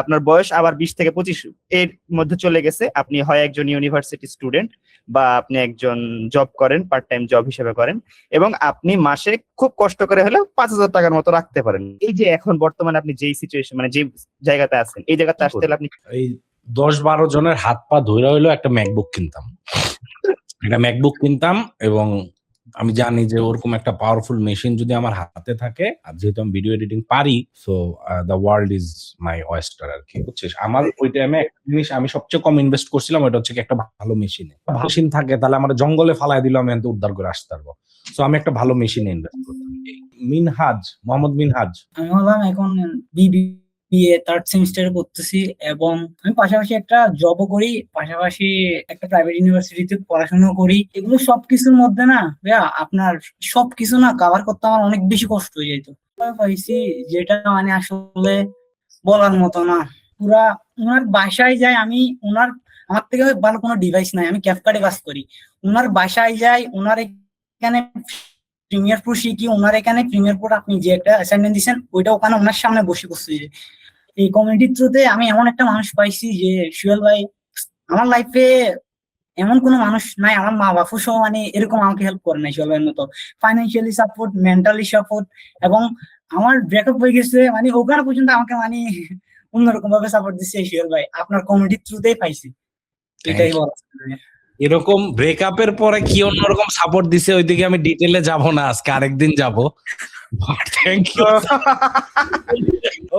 আপনার বয়স আবার 20 থেকে 25 এর মধ্যে চলে গেছে। আপনি হয় একজন ইউনিভার্সিটি স্টুডেন্ট বা আপনি একজন জব করেন, পার্ট টাইম জব হিসেবে করেন, এবং আপনি মাসে খুব কষ্ট করে হলেও 5,000 টাকার মতো রাখতে পারেন। এই যে এখন বর্তমানে আপনি যেই সিচুয়েশন, মানে যে জায়গাতে আছেন, এই জায়গাতে আসতে হলে আপনি এই 10-12 জনের হাত পা ধরে হইলো একটা ম্যাকবুক কিনতাম, এবং আমি জানি যে ওরকম একটা পাওয়ারফুল মেশিন যদি আমার হাতে থাকে, আর যেহেতু আমি ভিডিও এডিটিং পারি, so the world is my oyster আর কি, বুঝছিস? আমার ওই টাইমে একটা জিনিস আমি সবচেয়ে কম ইনভেস্ট করছিলাম, ওটা হচ্ছে কি একটা ভালো মেশিনে। ভালো মেশিন থাকে তাহলে আমার জঙ্গলে ফালাই দিলাম, আমি উদ্ধার করে আসতে পারবো। সো আমি একটা ভালো মেশিনে ইনভেস্ট করতাম। মোহাম্মদ মিনহাজ, আমি হলাম এখন বিবিএ 3rd সেমিস্টারে পড়তেছি এবং আমি পাশাপাশি একটা জবও করি, পাশাপাশি একটা প্রাইভেট ইউনিভার্সিটিতে পড়াশোনা করি। এগুলো সবকিছুর মধ্যে না ভাইয়া আপনার সবকিছু না কভার করতে আমার অনেক বেশি কষ্ট হয়ে যেত। পাইছি যেটা মানে আসলে বলার মতো না। পুরা ওনার বাসায় যাই আমি, আমার থেকে ভালো কোনো ডিভাইস নাই, আমি ক্যাপকাটে কাজ করি। ওনার বাসায় যাই, ওনার এখানে প্রিমিয়ার প্রো শিখি, ওনার এখানে প্রিমিয়ার প্রো আপনি যে একটা অ্যাসাইনমেন্ট দিচ্ছেন ওইটা ওখানে ওনার সামনে বসে করছি। এই কমিউনিটির থ্রুতে আমি এমন একটা মানুষ পাইছি যে সুহেল ভাই, আমার লাইফে এমন কোনো মানুষ নাই, আমার মা বাপু সহ মানে এরকম আমাকে হেল্প করে নাই সুহেল ভাইয়ের মতো। ফাইন্যান্সিয়ালি সাপোর্ট, মেন্টালি সাপোর্ট, এবং আমার ব্রেকআপ হয়ে গেছে মানে ওখানে পর্যন্ত আমাকে মানে অন্যরকম ভাবে সাপোর্ট দিচ্ছে সুহেল ভাই, আপনার কমিউনিটির থ্রুতেই পাইছি। এটাই বলা। এরকম ব্রেকআপের পরে কি অন্যরকম সাপোর্ট দিছে ওইদিকে আমি ডিটেইলে যাব না, আজকে আরেকদিন যাব। Thank you.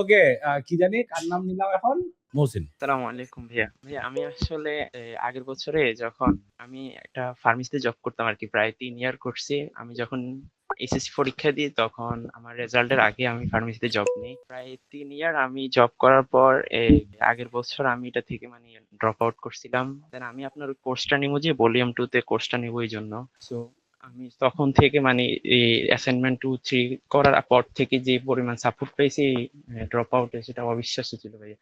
ওকে, কি জানি কার নাম নিলাম এখন? মহসিন। আসসালামু আলাইকুম ভাইয়া। আমি আসলে আগের বছরে যখন আমি একটা ফার্মেসিতে জব করতাম আর কি, প্রায় 3 ইয়ার করছি। আমি যখন এসএসসি পরীক্ষা দিই তখন আমার রেজাল্টের আগে আমি ফার্মেসিতে জব নিই। প্রায় 3 ইয়ার আমি জব করার পর আগের বছর আমি এটা থেকে মানে ড্রপ আউট করছিলাম। দেন আমি আপনার কোর্সটা নিব, যে ভলিউম 2 তে কোর্সটা নিব এই জন্য। সো আমি তখন থেকে মানে এই অ্যাসাইনমেন্ট 2-3 করার পর থেকে যে পরিমাণ সাপোর্ট পেয়েছি ড্রপ আউটে, সেটা অবিশ্বাস্য ছিল ভাই।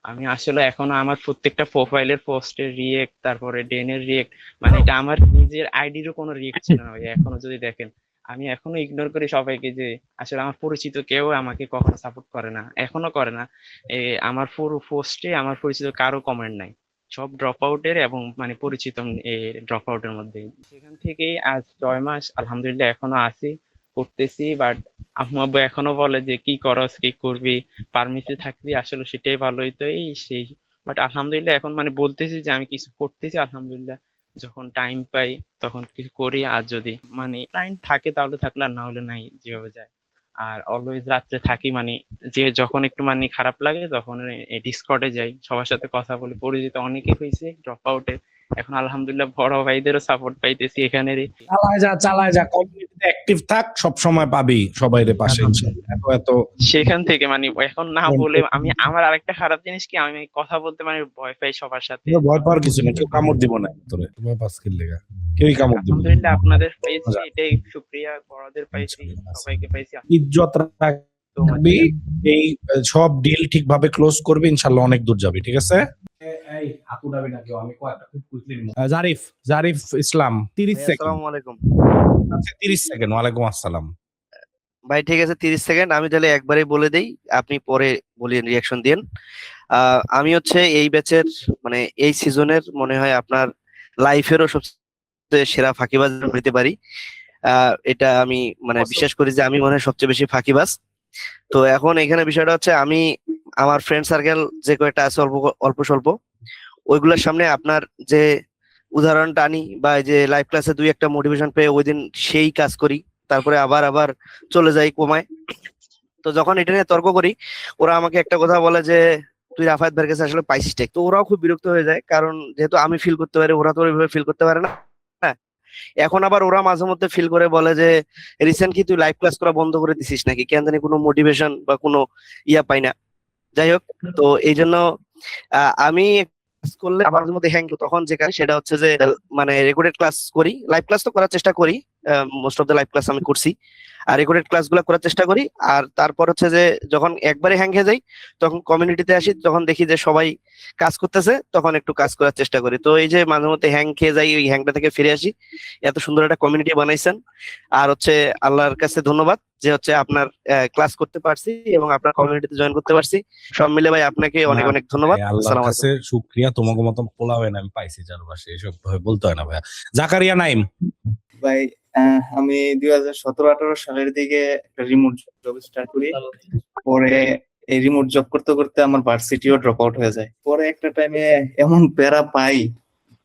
আমি আসলে এখনো আমার প্রত্যেকটা প্রোফাইলের পোস্টের রিয়েক্ট, তারপরে ডেনের রিয়েক্ট, মানে এটা আমার নিজের আইডিরও কোনো রিয়েক্ট ছিল না ভাই। এখনো যদি দেখেন আমি এখনো ইগনোর করি সবাইকে, যে আসলে আমার পরিচিত কেউ আমাকে কখনো সাপোর্ট করে না, এখনো করে না। আমার পুরো পোস্টে আমার পরিচিত কারো কমেন্ট নাই, সব ড্রপ আউটের এবং মানে পরিচিত ড্রপ আউটের মধ্যে। সেখান থেকেই আজ 6 মাস আলহামদুলিল্লাহ এখনো আছি, করতেছি। বাট আম্মু আব্বু এখনো বলে যে কি করস, কি করবি, পারমিশন থাকবি, আসলে সেটাই ভালো হইতো এই সেই। বাট আলহামদুলিল্লাহ এখন মানে বলতেছি যে আমি কিছু করতেছি আলহামদুলিল্লাহ, যখন টাইম পাই তখন কিছু করি। আর যদি মানে টাইম থাকে তাহলে থাকলে, আর না হলে নাই, যেভাবে যায়। আর অলওয়েজ রাত্রে থাকি, মানে যে যখন একটু মানে খারাপ লাগে তখন ডিসকর্ডে যাই, সবার সাথে কথা বলি। পরিচিত অনেকে হয়েছে ড্রপ আউটে, এখন আলহামদুলিল্লাহ বড় ভাইদেরও সাপোর্ট পাইতেছি এখানেরই। চালায় যা কমিউনিটিতে অ্যাক্টিভ থাক, সব সময় পাবি সবাইরে পাশে। এত সেখান থেকে মানে এখন না বলে আমি, আমার আরেকটা খারাপ জিনিস কি, আমি কথা বলতে মানে ভয় পাই সবার সাথে। ভয় পাওয়ার কিছু নেই, কেউ কামড় দিব না তোরে, ভয় পাস কি লেগা, কেউই কামড় দিব না। আলহামদুলিল্লাহ আপনাদের পাইছি, এটাই শুকরিয়া, বড়দের পাইছি, সবাইকে পাইছি। ইজ্জত রাখবি, এই সব ডিল ঠিকভাবে ক্লোজ করবি, ইনশাআল্লাহ অনেক দূর যাবি। ঠিক আছে? জারিফ ইসলাম 30 সেকেন্ড। আসসালামু আলাইকুম। আচ্ছা 30 সেকেন্ড। ওয়ালাইকুম আসসালাম। ভাই ঠিক আছে 30 সেকেন্ড, আমি তাহলে একবারেই বলে দেই, আপনি পরে বলিয়ে রিয়াকশন দিন। আমি হচ্ছে এই ব্যাচের মানে এই সিজনের মনে হয় আপনার লাইফেরও সবচেয়ে সেরা ফাঁকিবাজ হইতে পারি। এটা আমি মানে বিশ্বাস করি যে আমি মনে হয় সবচেয়ে বেশি ফাঁকিবাজ। তো এখন এখানে বিষয়টা হচ্ছে, আমি আমার ফ্রেন্ড সার্কেল যে কয়েকটা আছে অল্প স্বল্প, ওইগুলোর সামনে আপনার যে উদাহরণটা আনি, বা যে লাইভ ক্লাসে 2-1টা মোটিভেশন পেয়ে ওই দিন সেই কাজ করি, তারপরে আবার চলে যাই কমায়। তো যখন এটা নিয়ে তর্ক করি, ওরা আমাকে একটা কথা বলে যে তুই রাফায়েত ভাইয়ের কাছে আসলে পাইছিস টেক। তো ওরাও খুব বিরক্ত হয়ে যায়, কারণ যেহেতু আমি ফিল করতে পারি, ওরা তো ওইভাবে ফিল করতে পারে না। হ্যাঁ, এখন আবার ওরা মাঝে মধ্যে ফিল করে বলে যে রিসেন্ট কি তুই লাইভ ক্লাস করা বন্ধ করে দিছিস নাকি, কেন জানি কোনো মোটিভেশন বা কোনো ইয়া পাই না। যাই হোক, তো এই জন্য আমি করলে আমার মধ্যে হ্যাং, তখন যেখানে সেটা হচ্ছে যে মানে রেকর্ডেড ক্লাস করি, লাইভ ক্লাস তো করার চেষ্টা করি, most of the live class আমি করছি, আর রেকর্ডেড ক্লাসগুলো করার চেষ্টা করি। আর তারপর হচ্ছে যে যখন একবারে হ্যাং হয়ে যাই তখন কমিউনিটিতে আসি, তখন দেখি যে সবাই কাজ করতেছে, তখন একটু কাজ করার চেষ্টা করি। তো এই যে মাঝে মধ্যে হ্যাং খেয়ে যাই, ওই হ্যাংটা থেকে ফিরে আসি। এত সুন্দর একটা কমিউনিটি বানাইছেন, আর হচ্ছে আল্লাহর কাছে ধন্যবাদ যে হচ্ছে আপনার ক্লাস করতে পারছি এবং আপনার কমিউনিটিতে জয়েন করতে পারছি। সব মিলে ভাই আপনাকে অনেক অনেক ধন্যবাদ। আল্লাহর আসসালামু কাছে শুকরিয়া, তোমাকে মতন পোলাবেন আমি পাইছি চারপাশে, এসব ভাবে বলতে হয় না ভাইয়া। জাকারিয়া নাইম। ভাই আমি 2017-18 সালের দিকে একটা রিমোট জব স্টার্ট করি। পরে এই রিমোট জব করতে করতে আমার ভার্সিটিও ড্রপ আউট হয়ে যায়। পরে একটা টাইমে এমন প্যারা পাই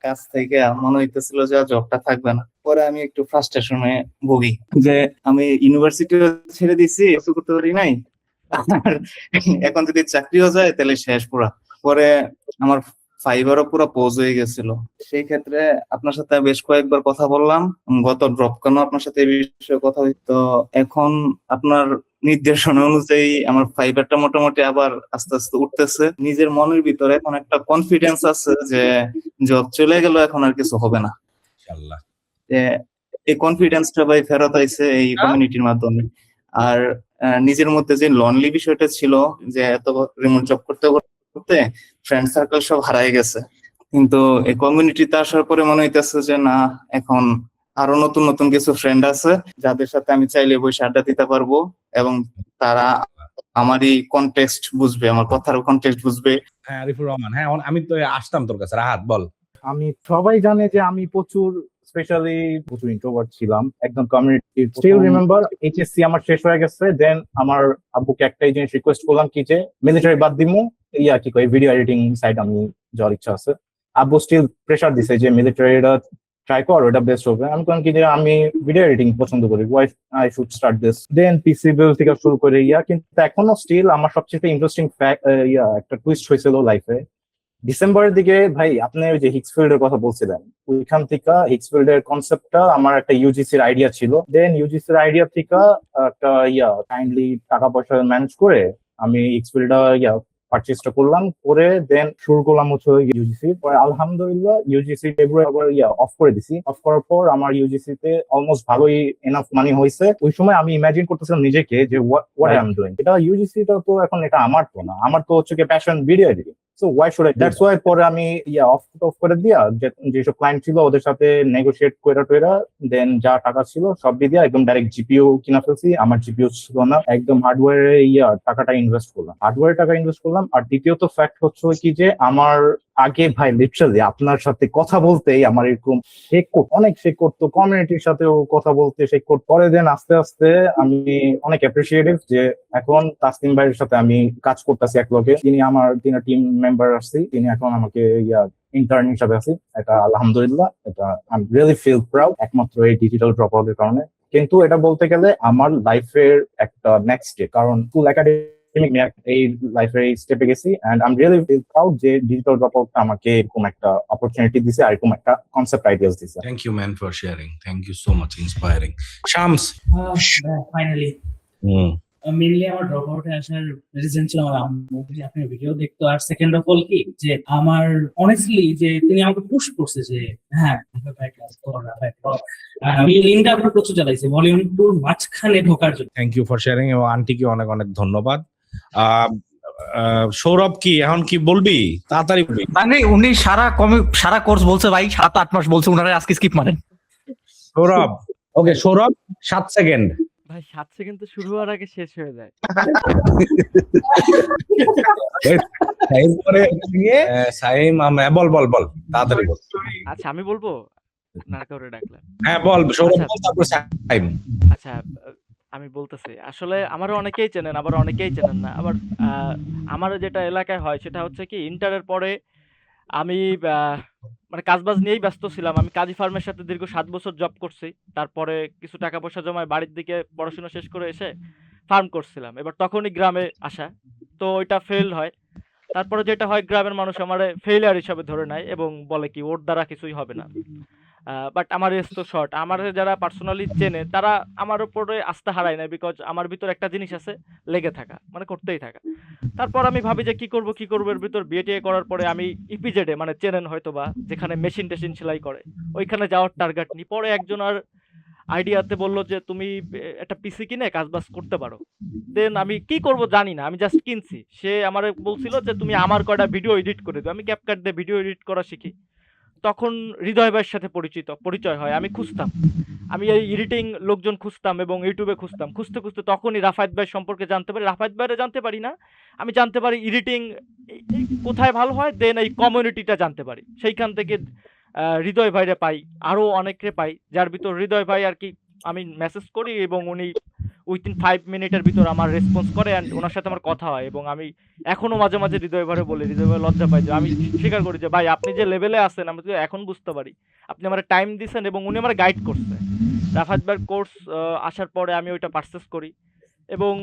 কাজ থেকে, মনে হইতেছিল যে জবটা থাকবে না। পরে আমি একটু ফ্রাস্ট্রেশনে ভুগি যে আমি ইউনিভার্সিটি ছেড়ে দিছি, কিছু করতে পারি নাই, আর এখন যদি চাকরিও যায় তাহলে শেষ পুরা। পরে আমার ফাইবারও পুরো পজ হয়ে গেছিল। সেই ক্ষেত্রে আপনার সাথে বেশ কয়েকবার কথা বললাম, গত ড্রপ কেন আপনার সাথে এই বিষয়ে কথা হইতো। এখন আপনার নির্দেশনা অনুযায়ী আমার ফাইবারটা মোটামুটি আবার আস্তে আস্তে উঠতেছে। নিজের মনের ভিতরে এখন একটা কনফিডেন্স আছে যে জব চলে গেল এখন আর কিছু হবে না। ইনশাআল্লাহ এই কনফিডেন্সটা ভাই ফেরত আইছে এই কমিউনিটির মাধ্যমে। আর নিজের মধ্যে যে লনলি বিষয়টা ছিল, যে এত রিমোট জব করতে করতে ফ্রেন্ড সার্কেল সব হারাই গেছে, কিন্তু এই কমিউনিটিতে আসার পরে মনে হইতেছে যে না, এখন আরো নতুন নতুন কিছু ফ্রেন্ড আছে যাদের সাথে আমি চাইলে বসে আড্ডা দিতে পারবো, এবং তারা আমারই কনটেক্সট বুঝবে, আমার কথার কনটেক্সট বুঝবে। হ্যাঁ আরিফুর রহমান, হ্যাঁ আমি তো আসতাম তোর কাছে। রাহাত বল। আমি সবাই জানে যে আমি প্রচুর স্পেশালি প্রচুর ইন্ট্রোভার্ট ছিলাম, একদম কমিউনিটি। স্টিল রিমেম্বার এইচএসসি আমার শেষ হয়ে গেছে, দেন আমার আব্বুকে একটাই জিনিস রিকোয়েস্ট করলাম কি যে মিলিটারি বাদ দিমু, কি কই ভিডিও এডিটিং সাইড আমি যাওয়ার ইচ্ছা আছে। আব্বু স্টিল প্রেসার দিছে যে মিলিটারিটা ট্রাই কর, ওটা বেস্ট হবে। আমি কোন কি যে আমি ভিডিও এডিটিং পছন্দ করি, why I should start this. Then PC build থেকে শুরু করে কিন্তু এখনো স্টিল আমার সবচেয়ে ইন্টারেস্টিং একটা টুইস্ট হয়েছিল লাইফে ডিসেম্বরের দিকে। ভাই আপনি ওই যে হিক্সফিল্ড এর কথা বলছিলেন, ওইখান থেকে হিক্সফিল্ড এর কনসেপ্টটা আমার একটা ইউজিসির আইডিয়া ছিল। দেন ইউজিসির আইডিয়া থেকে একটা কাইন্ডলি টাকা পয়সা ম্যানেজ করে আমি হিক্সফিল্ডটা পারচেজটা করলাম, করে দেন শুরু করলাম হচ্ছে ইউজিসি। পরে আলহামদুলিল্লাহ ইউজিসি ফেব্রুয়ারি আবার অফ করে দিছি। অফ করার পর আমার ইউজিসি তে অলমোস্ট ভালোই এনাফ মানি হয়েছে। ওই সময় আমি ইমাজিন করতেছিলাম নিজেকে যে হোয়াট আই এম ডুইং। এটা ইউজিসিটা তো এখন এটা আমার তো না, আমার তো হচ্ছে কি passion video editing. So why should I, that's why পরে আমি অফ করে দিয়া যেসব ক্লায়েন্ট ছিল ওদের সাথে নেগোশিয়েট করে দেন যা টাকা ছিল সব দিয়ে একদম ডাইরেক্ট জিপিইউ কিনা ফেলছি। আমার জিপিইউ ছিল না, একদম হার্ডওয়্যারে টাকাটা ইনভেস্ট করলাম, হার্ডওয়্যারে টাকা ইনভেস্ট করলাম। আর দ্বিতীয়ত ফ্যাক্ট হচ্ছে কি যে আমার আগে ভাই লিটারালি আপনার সাথে কথা বলতেই আমার এরকম অনেক শেক করতো, কমিউনিটির সাথেও কথা বলতে শেক করতো। পরে দেন আস্তে আস্তে আমি অনেক অ্যাপ্রিসিয়েটিভ যে এখন তাসলিম ভাইয়ের সাথে আমি কাজ করতেছি এক লগে। তিনি টিম মেম্বার আসছি, তিনি এখন আমাকে ইন্টার্ন হিসাবে আছি। এটা আলহামদুলিল্লাহ, এটা আই রিয়েলি ফিল প্রাউড, একমাত্র এই ডিজিটাল ড্রপ আউটের কারণে। কিন্তু এটা বলতে গেলে আমার লাইফের একটা নেক্সট স্টেপ, কারণ স্কুল এই লাইফের এই স্টেপে গেছি and I am really feel proud যে ডিজিটাল ড্রপ আউট আমাকে এরকম একটা অপরচুনিটি দিছে, আর এরকম একটা কনসেপ্ট আইডিয়াস দিছে। Thank you man for sharing, thank you so much, inspiring. Shams. Finally mainly আমার ড্রপ আউটে আসার রিজন ছিল আমার আম্মু, আপনার ভিডিও দেখতো। আর সেকেন্ড অফ অল কি যে আমার অনেস্টলি যে তিনি আমাকে পুশ করছে যে হ্যাঁ আমি লিঙ্কটা আপনার প্রচুর চালাইছি ভলিউম 2 মাঝখানে ঢোকার জন্য। থ্যাংক ইউ ফর শেয়ারিং এবং আন্টিকে অনেক অনেক ধন্যবাদ। সৌরভ কি এখন কি বলবি? তাড়াতাড়ি বলবি। মানে উনি সারা কোর্স বলছে ভাই, 7-8 মাস বলছে, উনারা আজকে স্কিপ মারেন। সৌরভ, ওকে সৌরভ 7 সেকেন্ড। ভাই 7 সেকেন্ড তো শুরু হওয়ার আগে শেষ হয়ে যায়। বল তাড়াতাড়ি বল। আচ্ছা আমি বলবো না, কাউরে ডাকলাম। হ্যাঁ বল সৌরভ, তারপর সাইম। আচ্ছা আমি বলতেছি, আসলে আমারও অনেকেই চেনেন, আবার অনেকেই চেনেন না। আবার আমার যেটা এলাকায় হয় সেটা হচ্ছে কি, ইন্টারের পরে আমি মানে কাজবাজ নিয়েই ব্যস্ত ছিলাম। আমি কাজী ফার্মের সাথে দীর্ঘ 7 বছর জব করছি। তারপরে কিছু টাকা পয়সা জমায় বাড়ির দিকে পড়াশোনা শেষ করে এসে ফার্ম করছিলাম। এবার তখনই গ্রামে আসা, তো ওইটা ফেল হয়। তারপরে যেটা হয়, গ্রামের মানুষ আমার ফেলিয়ার হিসাবে ধরে নেয় এবং বলে কি ওর দ্বারা কিছুই হবে না। বাট আমার এজ তো শর্ট। আমার যারা পার্সোনালি চেনে তারা আমার উপরে আস্থা হারায় না, বিকজ আমার ভিতর একটা জিনিস আছে, লেগে থাকা, মানে করতেই থাকা। তারপর আমি ভাবি যে কি করব এর ভিতর। বিএটিএ করার পরে আমি ইপিজেডে, মানে চেনেন হয়তো বা, যেখানে মেশিন টেশিন সেলাই করে, ওইখানে যাওয়ার টার্গেট নি। পরে একজন আর আইডিয়াতে বললো যে তুমি একটা পিসি কিনে কাজ বাজ করতে পারো। দেন আমি কি করব জানি না, আমি জাস্ট কিনছি। সে আমারে বলছিল যে তুমি আমার কয়টা ভিডিও এডিট করে দিও। আমি ক্যাপকাট দিয়ে ভিডিও এডিট করা শিখি। তখন হৃদয় ভাইয়ের সাথে পরিচয় হয়। আমি খুঁজতাম, আমি এই এডিটিং লোকজন খুঁজতাম এবং ইউটিউবে খুঁজতাম। খুঁজতে খুঁজতে তখনই রাফায়েত ভাই সম্পর্কে জানতে পারি। রাফায়েত ভাইরে জানতে পারি না, আমি জানতে পারি এডিটিং কোথায় ভালো হয়। দেন এই কমিউনিটিটা জানতে পারি। সেইখান থেকে হৃদয় ভাইরে পাই, আরো অনেকরে পাই, যার ভিতর হৃদয় ভাই আর কি আমি মেসেজ করি এবং উনি উইথিন 5 মিনিটের ভিতর আমার রেসপন্স করে অ্যান্ড ওনার সাথে আমার কথা হয়। এবং আমি এখনো মাঝে মাঝে হৃদয় ভাইরে বলি, হৃদয় ভাই লজ্জা পাই যে আমি স্বীকার করি যে ভাই আপনি যে লেভেলে আছেন আমি তো এখন বুঝতে পারি। আপনি আমার টাইম দিয়েছেন এবং উনি আমার গাইড করছে। রাফাত ভাইয়ের কোর্স আসার পরে আমি ওইটা পারচেস করি এবং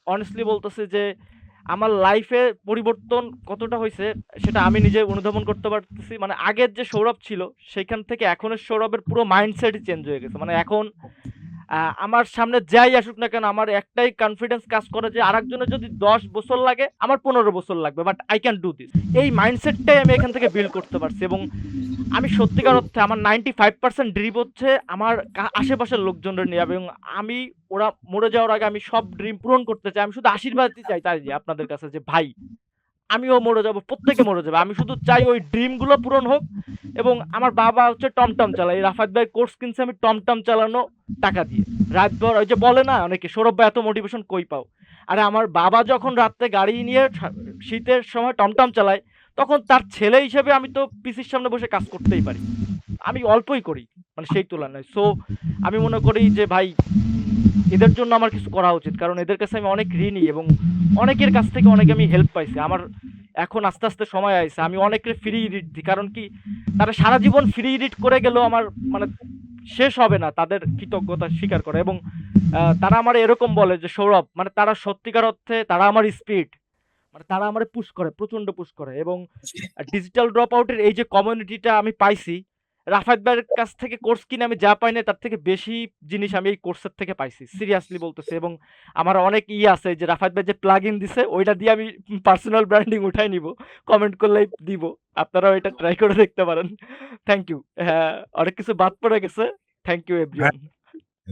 অনেস্টলি বলতেছি যে আমার লাইফে পরিবর্তন কতটা হয়েছে সেটা আমি নিজে অনুধাবন করতে পারতেছি। মানে আগের যে সৌরভ ছিল সেইখান থেকে এখনের সৌরভের পুরো মাইন্ডসেটই চেঞ্জ হয়ে গেছে। মানে এখন আমার সামনে যাই আসুক না কেন আমার একটাই কনফিডেন্স কাজ করে যে আরেকজনের যদি 10 বছর লাগে আমার 15 বছর লাগবে, but I can do this. এই মাইন্ডসেটটাই আমি এখান থেকে বিল্ড করতে পারছি এবং আমি সত্যিকার অর্থে আমার 95% ড্রিম হচ্ছে আমার আশেপাশের লোকজনের নিয়ে এবং আমি ওরা মরে যাওয়ার আগে আমি সব ড্রিম পূরণ করতে চাই। আমি শুধু আশীর্বাদই চাই তাই যে আপনাদের কাছে যে ভাই আমিও মরে যাব, প্রত্যেকে মরে যাবে, আমি শুধু চাই ওই ড্রিমগুলো পূরণ হোক। এবং আমার বাবা হচ্ছে টমটম চালায়, রাফাত ভাই কোর্স কিনছে আমি টমটম চালানো টাকা দিয়ে। রাতভর ওই যে বলে না অনেকে সৌরভ ভাই এত মোটিভেশন কই পাও, আরে আমার বাবা যখন রাত্রে গাড়ি নিয়ে শীতের সময় টমটম চালায় তখন তার ছেলে হিসেবে আমি তো পিসির সামনে বসে কাজ করতেই পারি। আমি অল্পই করি মানে সেই তুলনায়। সো আমি মনে করি যে ভাই এদের জন্য আমার কিছু করা উচিত, কারণ এদের কাছে আমি অনেক ঋণী এবং অনেকের কাছ থেকে অনেক আমি হেল্প পাইছি। আমার এখন আস্তে আস্তে সময় আইছে আমি অনেকের ফ্রি এডিট দিই, কারণ কি তারা সারা জীবন ফ্রি এডিট করে গেলেও আমার মানে শেষ হবে না তাদের কৃতজ্ঞতা স্বীকার করে। এবং তারা আমার এরকম বলে যে সৌরভ মানে তারা সত্যিকার অর্থে তারা আমার স্পিড মানে তারা আমার পুশ করে, প্রচন্ড পুশ করে। এবং ডিজিটাল ড্রপ আউটের এই যে কমিউনিটিটা আমি পাইছি, রাফাত ভাইয়ের কাছ থেকে কোর্স কিনে আমি যা পাই না তার থেকে বেশি জিনিস আমি এই কোর্সের থেকে পাইছি, সিরিয়াসলি বলতেছি। এবং আমার অনেক আছে যে রাফাত ভাই যে প্লাগ ইন দিছে ওইটা দিয়ে আমি পার্সোনাল ব্র্যান্ডিং উঠাই নিব, কমেন্ট করলেই দিব, আপনারাও এটা ট্রাই করে দেখতে পারেন। Thank you. হ্যাঁ অনেক কিছু বাদ পড়ে গেছে। Thank you everyone.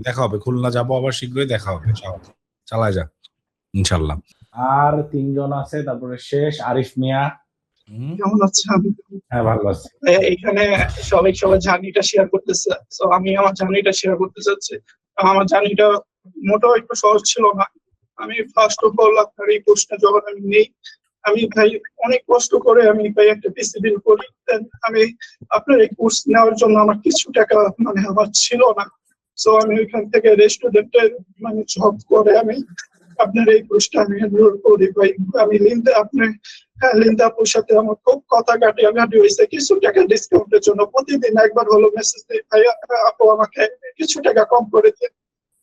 দেখা হবে, খুলনা যাবো আবার শীঘ্রই দেখা হবে। চালায় যা ইনশাল্লাহ। আর 3 জন আছে, তারপরে শেষ আরিফ মিয়া। কেমন আছেন? হ্যাঁ ভালো আছি। এখানে সবাই জার্নিটা শেয়ার করতেছে, তো আমি আমার জার্নিটা শেয়ার করতে চাচ্ছি। আমার জার্নিটা মোটেও একটু সহজ ছিল না। আমি ফার্স্ট অফ অল আপনার এই কোর্সটা যখন আমি নেই, আমি ভাই অনেক কষ্ট করে আমি ভাই একটা পিসি বিল করি। আমি আপনার এই কোর্স নেওয়ার জন্য আমার কিছু টাকা মানে আমার ছিল না। সো আমি ওইখান থেকে রেস্টুরেন্টে মানে জব করে আমি আপনার এই কোর্সটা আমি এনরোল করি ভাই। আমি লিন্দা আপনার লিন্দা আপুর সাথে আমার খুব কথা কাটাকাটি হয়েছে কিছু টাকা ডিসকাউন্টের জন্য। প্রতিদিন একবার হলো মেসেজ দিই ভাই আপু আমাকে কিছু টাকা কম করে দিয়ে,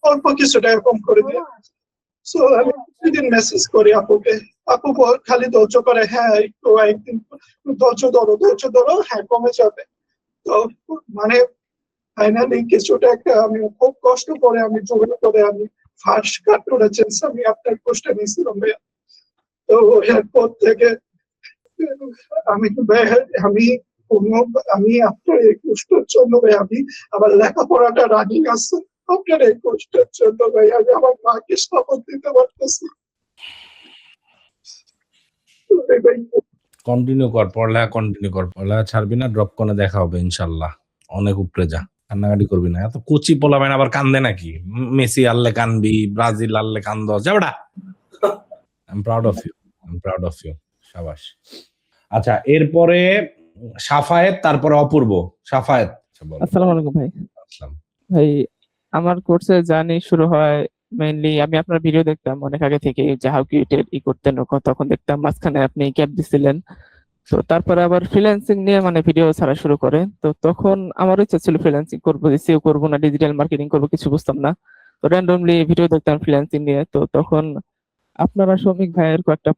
অল্প কিছু টাকা কম করে দিয়ে। সো আমি প্রতিদিন মেসেজ করি আপুকে, আপু খালি ধৈর্য করে, হ্যাঁ একটু একদিন ধৈর্য ধরো, হ্যাঁ কমে যাবে। তো মানে ফাইনালি কিছু টাকা আমি খুব কষ্ট করে আমি জোগাড় করে আমি ফার্স্ট কার্টুন এজেন্সি আমি আপনার কোর্সটা নিয়েছিলাম ভাইয়া। তো এরপর থেকে আমি আপনার এই কোর্সটার জন্য ভাই আমি আমার লেখাপড়াটা রানিং আছে, আপনার এই কোর্সটার জন্য ভাই আমি আমার মাকে শপথ দিতে পারতেছি। কন্টিনিউ কর পড়ালেখা, কন্টিনিউ কর পড়ালেখা, ছাড়বি না, ড্রপ করে দেখা হবে ইনশাল্লাহ। অনেক উপরে যা, কান্নাকাটি করবি না। এত কোচি পোলাবেন আবার কান্দে নাকি? মেসি আনলে কানবি, ব্রাজিল আনলে কান্দ যাবড়া। I am proud of you, I am proud of you, শাবাশ। আচ্ছা এরপরে সাফায়েত, তারপরে অপূর্ব। সাফায়েত। আসসালামু আলাইকুম ভাই। আসসালাম ভাই আমার কোর্সে জার্নি শুরু হয় মেইনলি আমি আপনার ভিডিও দেখতাম অনেক আগে থেকে, যে হাউ কিউটেড করতেন তখন দেখতাম, মাঝখানে আপনি গ্যাপ দিছিলেন। তো তারপরে আবার ফ্রিল্যান্সিং নিয়ে মানে ভিডিও ছাড়া শুরু করে। তো তখন আমার ইচ্ছা ছিল ফ্রিল্যান্সিং করবো, সিও করবো না ডিজিটাল মার্কেটিং করবো, কিছু বুঝতাম না। তো র্যান্ডমলি ভিডিও দেখতাম ফ্রিল্যান্সিং নিয়ে। তো তখন আপনারা শ্রমিক ভাইয়ের কয়েকটা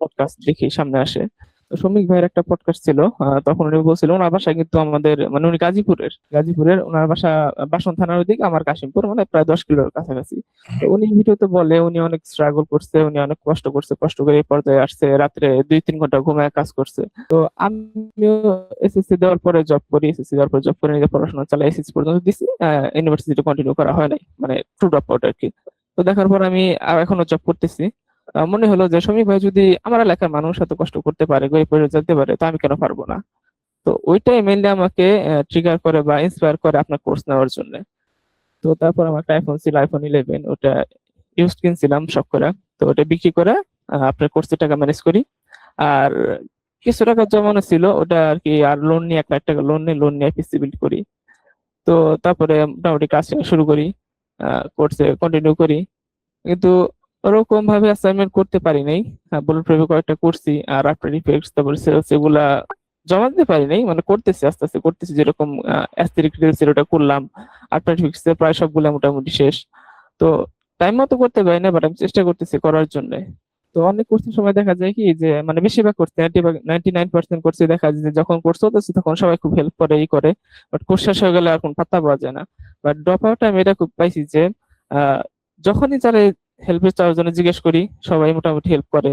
পডকাস্ট দেখি সামনে আসে। শ্রমিক ভাইয়ের একটা পডকাস্ট ছিল, তখন উনি বলছিল ওনার বাসা কিন্তু আমাদের মানে উনি গাজীপুরের ওনার বাসা বাসন থানার ওদিকে, আমার কাশিমপুর, মানে প্রায় 10 কিলোর কাছাকাছি। তো উনি ভিডিওতে বলে উনি অনেক স্ট্রাগল করছে, উনি অনেক কষ্ট করে এই পর্যায়ে আসছে, রাত্রে 2-3 ঘন্টা ঘুমায় কাজ করছে। তো আমিও এসএসসি দেওয়ার পরে জব করি, নিজে পড়াশোনা চালাই, এসএসসি পর্যন্ত দিছি, ইউনিভার্সিটি কন্টিনিউ করা হয় নাই, মানে ট্রু ড্রপ আউট আর কি। তো দেখার পর আমি এখনো জব করতেছি। মনে হলো যে শ্রমিক ভাই যদি আমার এলাকার মানুষ এত কষ্ট করতে পারে, গরিব পরিবার যেতে পারে, তো আমি কেন পারবো না? তো ওইটাই মেনলি আমাকে ট্রিগার করে বা ইন্সপায়ার করে আপনার কোর্স নেওয়ার জন্য। তো তারপর আমার একটা আইফোন ছিল, আইফোন 11, ওটা ইউজ কিনছিলাম শখ করে। তো ওটা বিক্রি করে আপনার কোর্সের টাকা ম্যানেজ করি, আর কিছু টাকা জমানো ছিল ওটা আর কি, আর লোন নিয়ে 1 লাখ টাকা লোন নিয়ে পিসি বিল্ড করি। তো তারপরে মোটামুটি কাজ শুরু করি, কোর্সে কন্টিনিউ করি, কিন্তু ওরকম ভাবে অ্যাসাইনমেন্ট করতে পারি নাই। বুলেট প্রুফে কয়েকটা করছি, আর আফটার ইফেক্টস তারপরে সেলস এগুলা জমা দিতে পারি নাই, মানে করতেছি আস্তে আস্তে করতেছি, যেরকম অ্যাস্থেটিক রিলস ওটা করলাম, আফটার ইফেক্টস প্রায় সবগুলা মোটামুটি শেষ। তো টাইম মতো করতে পারি না, বাট আমি চেষ্টা করতেছি করার জন্য। তো অনেক কোর্সের সময় দেখা যায় কি যে মানে বেশিরভাগ করতে 99% কোর্সে দেখা যায় যে যখন কোর্স হতেছে তখন সবাই খুব হেল্প করে করে, বাট কোর্স শেষ হয়ে গেলে এখন পাত্তা পাওয়া যায় না। বাট ড্রপ আউট আমি এটা খুব পাইছি যে যখনই যারা হেল্পের চাওয়ার জন্য জিজ্ঞেস করি সবাই মোটামুটি হেল্প করে,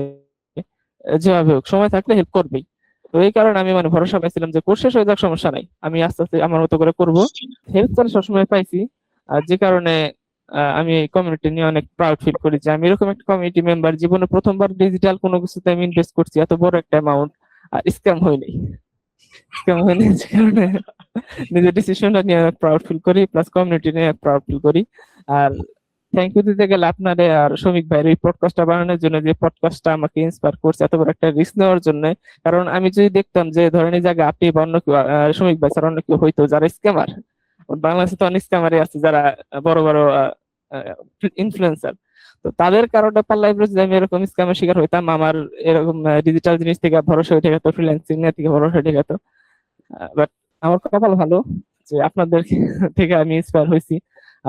যেভাবে হোক সময় থাকলে হেল্প করবেই। তো এই কারণে আমি মানে ভরসা পাইছিলাম যে কোর্স শেষ হয়ে যাক, সমস্যা নাই, আমি আস্তে আস্তে আমার মতো করে করব। হেল্প চাল সবসময় পাইছি, আর যে কারণে আমি কমিউনিটি নিয়ে অনেক প্রাউড ফিল করি যে আমি এরকম একটা কমিউনিটি মেম্বার। জীবনে প্রথমবার ডিজিটাল কোনো কিছুতে আমি ইনভেস্ট করছি এত বড় একটা অ্যামাউন্ট, আর স্ক্যাম হয়নি যে কারণে নিজের ডিসিশনটা নিয়ে অনেক প্রাউড ফিল করি, প্লাস কমিউনিটি নিয়ে প্রাউড ফিল করি। আর থ্যাংক ইউ দিতে গেলে আপনারে আর শ্রমিক ভাইয়ের এই পডকাস্টটা বানানোর জন্য, যে পডকাস্টটা আমাকে ইন্সপায়ার করছে এত বড় একটা রিস্ক নেওয়ার জন্য। কারণ আমি যদি দেখতাম যে ধরেন এই জায়গায় আপনি বা অন্য কেউ, শ্রমিক ভাই স্যার অন্য কেউ হইতো যারা স্ক্যামার, বাংলাদেশে তো অনেক স্ক্যামারই আছে যারা বড় বড় ইনফ্লুয়েন্সার, তো তাদের কারণে পাল্লায় পড়ে যদি আমি এরকম স্ক্যামের শিকার হইতাম, আমার এরকম ডিজিটাল জিনিস থেকে ভরসা উঠে গেত, ফ্রিল্যান্সিং থেকে ভরসা উঠে গেত। বাট আমার কপাল ভালো যে আপনাদের থেকে আমি ইন্সপায়ার হয়েছি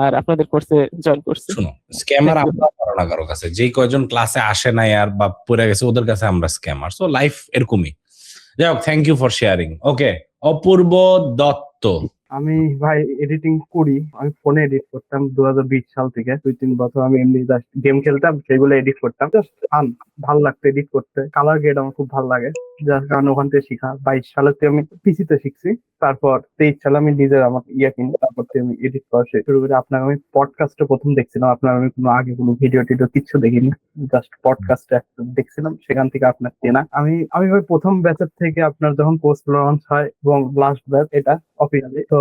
আর আপনাদের কোর্সে জয়েন করছি। শুনো, স্ক্যামার আমরা ধারণা কারো কাছে, যেই কয়জন ক্লাসে আসে নাই আর বা পড়ে গেছে ওদের কাছে আমরা স্ক্যামার। সো লাইফ এরকমই। যাই হোক, থ্যাংক ইউ ফর শেয়ারিং। ওকে, অপূর্ব দত্ত। আমি ভাই এডিটিং করি, আমি ফোনে এডিট করতাম 2020 সাল থেকে 2-3 বছর। আমি এমনি জাস্ট গেম খেলতাম, সেগুলো এডিট করতাম, জাস্ট ফান, ভালো লাগতো এডিট করতে। কালার গ্রেড আমার খুব ভালো লাগে, যার কারণে ওখান থেকে শিখা। 22 সালেতে আমি পিসিতে শিখছি, তারপর 23 সালে আমি নিজের আমার কিনি, তারপর থেকে আমি এডিট করা শুরু করি। আপনার আমি পডকাস্টে প্রথম দেখছিলাম, আপনার আমি কোনো আগে কোনো ভিডিও টিডিও কিচ্ছু দেখিনি, জাস্ট পডকাস্টে দেখছিলাম, সেখান থেকে আপনার চেনা। আমি ভাই প্রথম ব্যাচের থেকে আপনার যখন কোর্স লঞ্চ হয় এবং লাস্ট ব্যাচ এটা অফিসিয়ালি, তো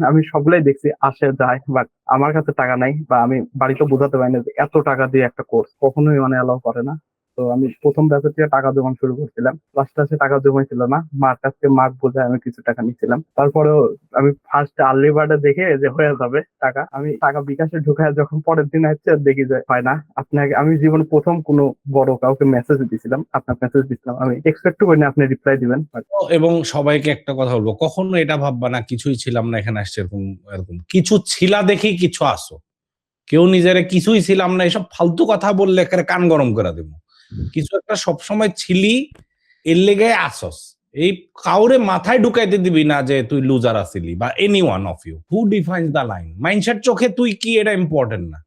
আমি সবগুলাই দেখছি, আসে যায়, বাট আমার কাছে টাকা নাই, বা আমি বাড়িতে বোঝাতে পারি না যে এত টাকা দিয়ে একটা কোর্স কখনোই মানে অ্যালাউ করে না। তো আমি প্রথম ব্যাচের থেকে টাকা জমা শুরু করছিলাম, লাস্টে টাকা জমাইছিল না, মার কাছ থেকে মার্ক বোঝায় আমি কিছু টাকা নিচ্ছিলাম। তারপরেও আমি ফার্স্ট আর্লি বার্ডে দেখে যে হয়ে যাবে টাকা, আমি টাকা বিকাশে ঢুকায় যখন পরের দিন আসছে দেখি যে হয় না। আপনাকে আমি জীবনে প্রথম কোনো বড় কাউকে মেসেজ দিছিলাম, আপনার মেসেজ দিছিলাম, আমি এক্সপেক্ট করিনি আপনি রিপ্লাই দিবেন। এবং সবাইকে একটা কথা বলবো, কখনো এটা ভাববা না কিছুই ছিলাম না এখানে আসছে, এরকম কিছু ছিলা দেখেই কিছু আসো। কেউ নিজের কিছুই ছিলাম না এসব ফালতু কথা বললে কান গরম করে দেবো। কিছু একটা সবসময় ছিলি, এর লেগে আসস। এই কাউরে মাথায় ঢুকাইতে দিবি না যে তুই লুজার আসিলি, বা any one of you. Who defines the line? Mindset চোখে তুই কি, এটা ইম্পর্টেন্ট না।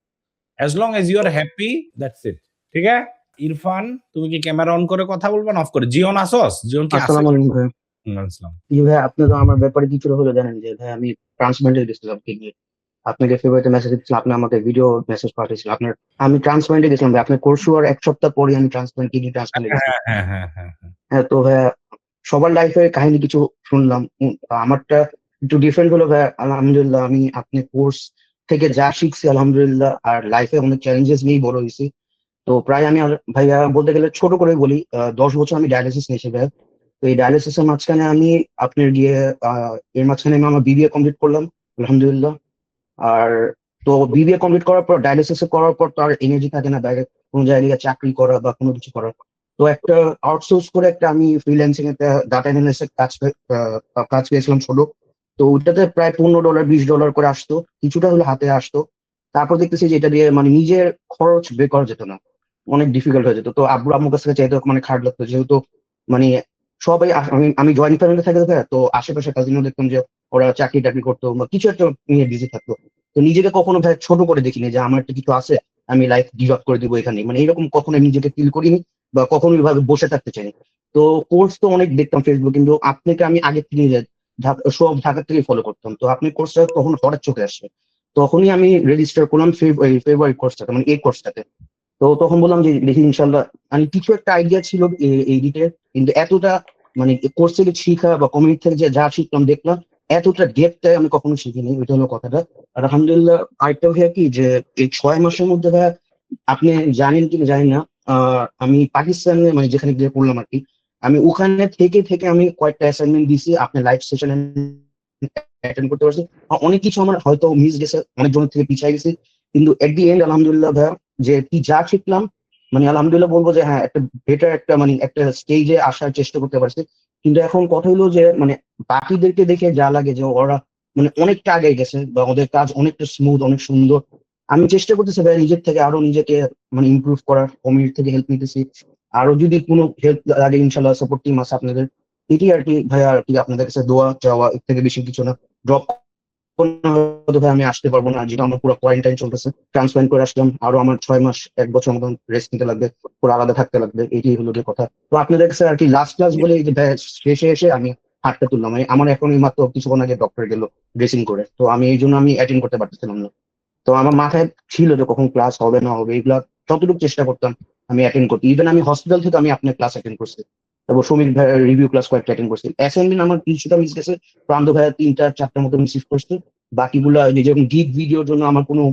As long as you are happy, that's it. ঠিক আছে ইরফান, তুমি কি ক্যামেরা অন করে কথা বলবা না অফ করে? জিওন আসস? জিওন কি আসসালামু আলাইকুম ভাই। ভাই আপনি তো আমার ব্যাপারে কিছু হলো জানেন যে ভাই আমি ট্রান্সপ্লান্টে গেছিলাম কিডনি, আপনাকে ফেব্রুয়ারিতে মেসেজ দিচ্ছিলাম, আপনি আমাকে ভিডিও মেসেজ পাঠিয়েছিলেন আপনার। আমি ট্রান্সপ্লান্টে গেছিলাম ভাই, আপনার কোর্স শুরুর 1 সপ্তাহ পরে আমি কিডনি ট্রান্সপ্লান্টে গেছিলাম। হ্যাঁ, তো ভাই সবার লাইফে কাহিনী কিছু শুনলাম, আমারটা একটু ডিফারেন্ট হলো ভাই। আলহামদুলিল্লাহ আমি আপনি কোর্স থেকে যা শিখছি আলহামদুলিল্লাহ, আর লাইফে অনেক চ্যালেঞ্জেস নিয়েই বড় হয়েছি। তো প্রায় আমি ভাইয়া বলতে গেলে ছোট করে বলি 10 বছর আমি ডায়ালিসিস নিয়েছি ভাই। তো এই ডায়ালিসিসের মাঝখানে আমি আপনার গিয়ে এর মাঝখানে আমি আমার বিবিএ কমপ্লিট করলাম আলহামদুলিল্লাহ। আর তো বিবিএ কমপ্লিট করার পর ডায়ালিসিস করার পর তো আর এনার্জি থাকে না বাইরে কোনো জায়গায় চাকরি করা বা কোনো কিছু করার। তো একটা আউটসোর্স করে একটা আমি ফ্রিল্যান্সিং একটা ডাটা অ্যানালিস্টের কাজ পেয়েছিলাম ছোট। তো ওইটাতে প্রায় $15 $20 করে আসতো, কিছুটা হলে হাতে আসতো। তারপর দেখতেছি যে এটা দিয়ে মানে নিজের খরচ বের করা যেত না, অনেক ডিফিকাল্ট হয়ে যেত। তো আব্বু আম্মুর কাছ থেকে চাইতে মানে খারাপ লাগতো, যেহেতু মানে সবাই আমি জয়েন্ট ফ্যামিলি থাকি তো ভাইয়া, তো আশেপাশে কাজিনও দেখতাম যে ওরা চাকরি টাকরি করতো বা কিছু একটা নিয়ে বিজি থাকতো। তো নিজেকে কখনো ভাই ছোট করে দেখিনি যে আমার একটা কিছু আছে, আমি লাইফ গিভ আপ করে দিবো এখানে, মানে এরকম কখনো আমি নিজেকে ফিল করিনি বা কখনো এভাবে বসে থাকতে চাইনি। তো কোর্স তো অনেক দেখতাম ফেসবুক, কিন্তু আপনাকে আমি আগে থেকে সব ঢাকা থেকে ফলো করতাম। তো আপনি কোর্সটা তখন হঠাৎ চোখে আসছে, তখনই আমি রেজিস্টার করলাম ফেব্রুয়ারি কোর্সটাতে, মানে এই কোর্সটাতে। তো তখন বললাম যে দেখি ইনশাল্লাহ, মানে কিছু একটা আইডিয়া ছিল এডিটের, কিন্তু এতটা মানে কোর্স থেকে শিখা বা কমিউনিটি থেকে যে যা শিখলাম দেখলাম, এতটা ডেপটাই আমি কখনো শিখিনি, ওইটা হলো কথাটা। আর আলহামদুলিল্লাহ আরেকটা ভাইয়া কি যে এই 6 মাসের মধ্যে ভাইয়া, আপনি জানেন কি জানি না, আমি পাকিস্তানে মানে যেখানে গিয়ে পড়লাম আর কি, আমি ওখানে থেকে থেকে আমি কয়েকটা অ্যাসাইনমেন্ট দিছি, আপনি লাইভ সেশন অ্যাটেন্ড করতে পারছি। অনেক কিছু আমার হয়তো মিস গেছে, অনেক জনের থেকে পিছিয়ে গেছি, কিন্তু এট দি এন্ড আলহামদুলিল্লাহ ভাইয়া যে কি যা শিখলাম, মানে আলহামদুলিল্লাহ বলবো যে হ্যাঁ একটা বেটার একটা মানে একটা স্টেজে আসার চেষ্টা করতে পারছি। কিন্তু এখন কথা হলো যে মানে বাকিদেরকে দেখে যা লাগে যে ওরা মানে অনেকটা আগে গেছে বা ওদের কাজ অনেকটা স্মুথ, অনেক সুন্দর। আমি চেষ্টা করতেছি ভাই নিজের থেকে আরো নিজেকে মানে ইমপ্রুভ করার, কমিউনিটি থেকে হেল্প নিতেছি। আরো যদি কোনো হেল্প লাগে ইনশাল্লাহ সাপোর্ট টিম আছে আপনাদের। এটি আর কি ভাইয়া, আর কি আপনাদের কাছে দোয়া চাওয়া, এর থেকে বেশি কিছু না। ড্রপ ভাই আমি আসতে পারবো না, যেটা আমার পুরো কোয়ারেন্টাইন চলতেছে, ট্রান্সপ্লান্ট করে আসলাম, আরো আমার 6 মাস 1 বছর মতন রেস্ট নিতে লাগবে, পুরো আলাদা থাকতে লাগবে, এটাই হলো যে কথা। তো আপনাদের কাছে আর কি লাস্ট ক্লাস বলে এই যে শেষে এসে আমি হাতটা তুললাম, মানে আমার এখন এই মাত্র কিছুক্ষণ আগে ডক্টর গেল ড্রেসিং করে, তো আমি এই জন্য আমি অ্যাটেন্ড করতে পারতেছিলাম না। তো আমার মাথায় ছিল যে কখন ক্লাস হবে না হবে, এগুলা যতটুকু চেষ্টা করতাম আমি অ্যাটেন্ড করতে। ইভেন আমি হসপিটাল থেকে আমি আপনার ক্লাস অ্যাটেন্ড করছি, তারপর সমীর ভাইয়ের রিভিউ ক্লাস কয়েকটা অ্যাটেন্ড করছি। অ্যাসাইনমেন্ট আমার কিছুটা মিস গেছে, প্রান্ত ভাইয়া 3-4টা মতো রিসিভ করছে, বাকিগুলা যেরকম গিগ ভিডিওর জন্য আমার কোনো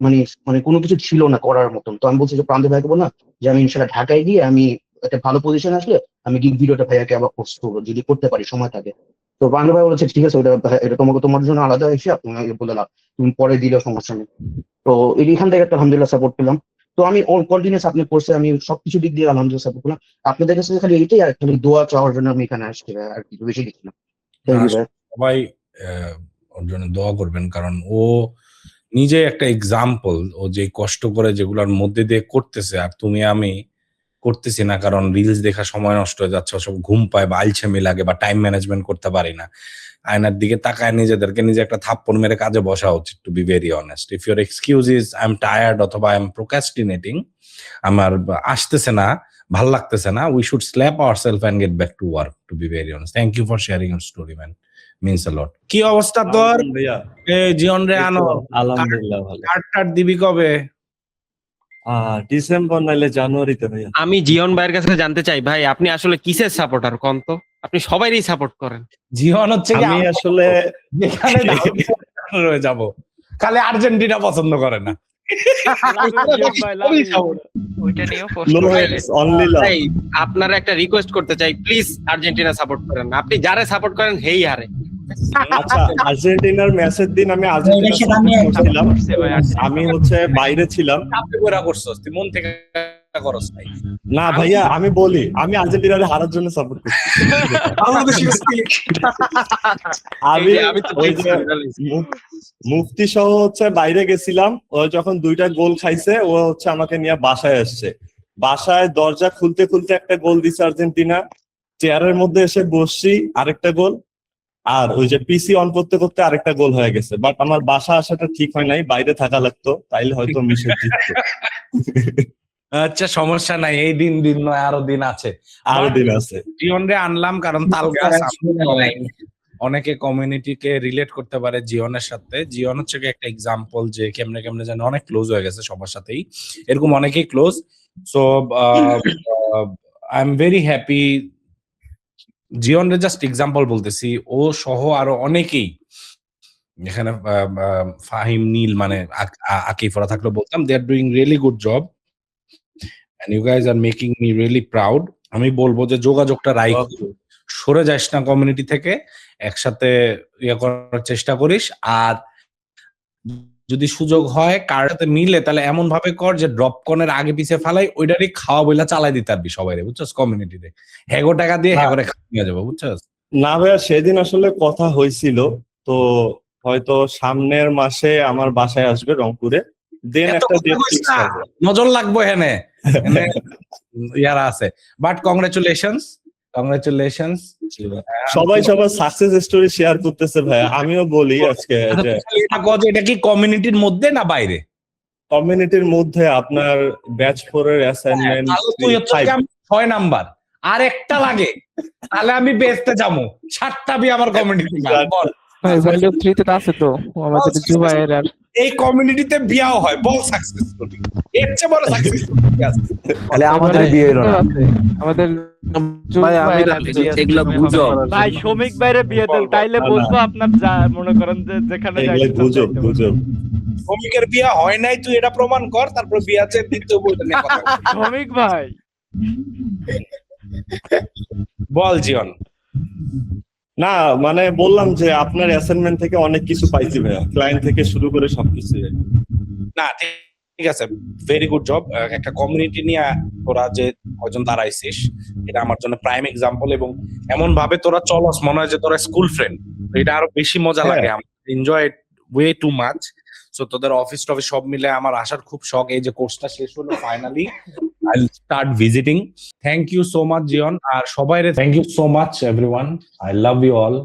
মানে মানে কোনো কিছু ছিল না করার মতন। তো আমি বলছি যে প্রান্ত ভাইকে বললাম যে আমি ইনশাল্লাহ ঢাকায় গিয়ে আমি একটা ভালো পজিশন আসলে আমি গিগ ভিডিওটা ভাইয়াকে আবার পোস্ট করবো যদি করতে পারি, সময় থাকে। তো প্রান্ত ভাই বলেছে ঠিক আছে, ওটা এটা তোমাকে তোমার জন্য আলাদা এসে তুমি বলে দাও, তুমি পরে দিলেও সমস্যা নেই। তো এখান থেকে একটা আলহামদুলিল্লাহ সাপোর্ট পেলাম। তো আমি কন্টিনিউস আপনি কোর্সে আমি সবকিছু দিক দিয়ে আলহামদুলিল্লাহ সাপোর্ট পেলাম। আপনাদের কাছে খালি এইটাই, আর খালি দোয়া চাওয়ার জন্য আমি এখানে আসছি ভাই, আর কিছু বেশি কিছু না। থ্যাংক ইউ ভাই। সবাই ওর জন্য দোয়া করবেন, কারণ ও নিজে একটা এক্সাম্পল। ও যে কষ্ট করে যেগুলোর মধ্যে দিয়ে করতেছে, আর তুমি আমি করতেছি না, কারণ রিলস দেখা সময় নষ্ট হয়ে যাচ্ছে, সব ঘুম পায় বা আলসেমি লাগে বা টাইম ম্যানেজমেন্ট করতে পারি না। আয়নার দিকে তাকায় নিজেদেরকে নিজে একটা থাপ্পড় মেরে কাজে বসা উচিত, to be very honest. If your excuse is I am tired অথবা আই এম প্রোক্রাস্টিনেটিং, আমার আসতেছে না, ভাল লাগতেছে না, we should slap ourselves and get back to work, to be very honest. Thank you for sharing your story man, means a lot. কি অবস্থা তোর? জীবন রে আনো, আলহামদুলিল্লাহ ভালো। কার্ড দিবি কবে? ডিসেম্বর নাইলে জানুয়ারিতে ভাইয়া। আমি জিয়ন ভাইয়ের কাছে জানতে চাই, ভাই আপনি আসলে কিসের সাপোর্টার কোন তো? আপনি সবাইরই সাপোর্ট করেন। জীবন হচ্ছে কি, আমি আসলে যেখানে রয়ে যাব, খালি আর্জেন্টিনা পছন্দ করে না। ওইটা নিয়েও পোস্ট চাই। আপনারা একটা রিকোয়েস্ট করতে চাই, প্লিজ আর্জেন্টিনা সাপোর্ট করেন। আপনি যারা সাপোর্ট করেন হেই হারে। আচ্ছা, আর্জেন্টিনার ম্যাচের দিন আমি আর্জেন্টিনা সাপোর্ট করছিলাম, আমি হচ্ছে বাইরে ছিলাম। তুই মন থেকে করস নাই? না ভাইয়া, আমি বলি আমি আর্জেন্টিনার হারার জন্য সাপোর্ট করছি। আমি ওই যে মুফতি সহ হচ্ছে বাইরে গেছিলাম, ও যখন 2টা গোল খাইছে, ও হচ্ছে আমাকে নিয়ে বাসায় আসছে। বাসায় দরজা খুলতে খুলতে একটা গোল দিছে আর্জেন্টিনা, চেয়ারের মধ্যে এসে বসছি আরেকটা গোল, আর ওই যে পিসি অন করতে করতে আরেকটা গোল হয়ে গেছে। বাট আমার বাসা আসাটা ঠিক হয় নাই, বাইরে থাকা লাগতো, তাইলে হয়তো মিশে জিততো। আচ্ছা সমস্যা নাই, এই দিন নয়, আরো দিন আছে, আরো দিন আছে। জীবন রে আনলাম কারণ তাল গাছ অনেকে কমিউনিটিকে রিলেট করতে পারে জীবনের সাথে। জীবন হচ্ছে একটা এক্সাম্পল যে কেমনে কেমনে যেন অনেক ক্লোজ হয়ে গেছে সবার সাথেই, এরকম অনেকেই close. So I am very happy. জীবনের জাস্ট এক্সাম্পল বলতেছি, ও সহ আরো অনেকেই, এখানে ফাহিম, নীল, মানে আকিফরা থাকলে বলতাম, they are doing really good job and you guys are making me really proud. আমি বলবো যে যোগাযোগটা রাইখ, সরে যাস না কমিউনিটি থেকে, একসাথে ইয়ে করার চেষ্টা করিস। আর যদি সুযোগ হয় কার সাথে মিলে, তাহলে এমন ভাবে কর যে ড্রপ কনের আগে পিছে ফালাই, ওইটারই খাওয়া বইলা চালাই দিতে পারবি সবাই, বুঝছস? কমিউনিটিতে হেগো টাকা দিয়ে হেগোরে খাওয়া নিয়ে যাবো, বুঝছস? না ভাইয়া, সেদিন আসলে কথা হয়েছিল, তো হয়তো সামনের মাসে আমার বাসায় আসবে রংপুরে, দেন একটা ডেট ফিক্স হবে। নজর লাগবো এখানে ইয়ারা আছে। But congratulations, congratulations. সবাই সবার সাকসেস স্টোরি শেয়ার করতেছে ভাই, আমিও বলি আজকে যে এটা কি কমিউনিটির মধ্যে না বাইরে? কমিউনিটির মধ্যে আপনার ব্যাচ 4 এর অ্যাসাইনমেন্ট তুই হচ্ছে 6 নাম্বার, আর একটা লাগে তাহলে আমি বেচতে যাবো 7টা বি আমার কমিউনিটি। বল ভাই ভ্যালু 3 তে আছে তো আমাদের জুবাইর আর এই কমিউনিটিতে বিয়াও হয়, বল সাকসেসফুলি, এর চেয়ে বড় সাকসেস আছে? তাহলে আমাদের বিয়ে হলো না। আমাদের ভাই আমি এগুলো গুজব। ভাই শ্রমিক বাইরে বিয়ে দেন, তাইলে বলবো আপনার যা মনে করেন যে যেখানে এগুলো গুজব গুজব। শ্রমিকের বিয়া হয় নাই, তুই এটা প্রমাণ কর, তারপর বিয়া চেয়ে দ্বিতীয় বলতে নিয়ে কথা বল। শ্রমিক ভাই বল জীবন। না মানে বললাম যে আপনার অ্যাসাইনমেন্ট থেকে অনেক কিছু পাইছি ভাইয়া, ক্লায়েন্ট থেকে শুরু করে সবকিছু। না ঠিক আছে, ভেরি গুড জব। একটা কমিউনিটি নিয়ে তোরা যে কয়জন দাঁড়াইছিস এটা আমার জন্য প্রাইম এক্সাম্পল, এবং এমন ভাবে তোরা চলস মনে হয় যে তোরা স্কুল ফ্রেন্ড, এটা আরো বেশি মজা লাগে, enjoy way too much. So তোদের অফিস টফিস সব মিলে আমার আসার খুব শখ। এই যে কোর্সটা শেষ হলো finally, I will start visiting. Thank you so much Zion, আর সবাই thank you so much everyone, I love you all.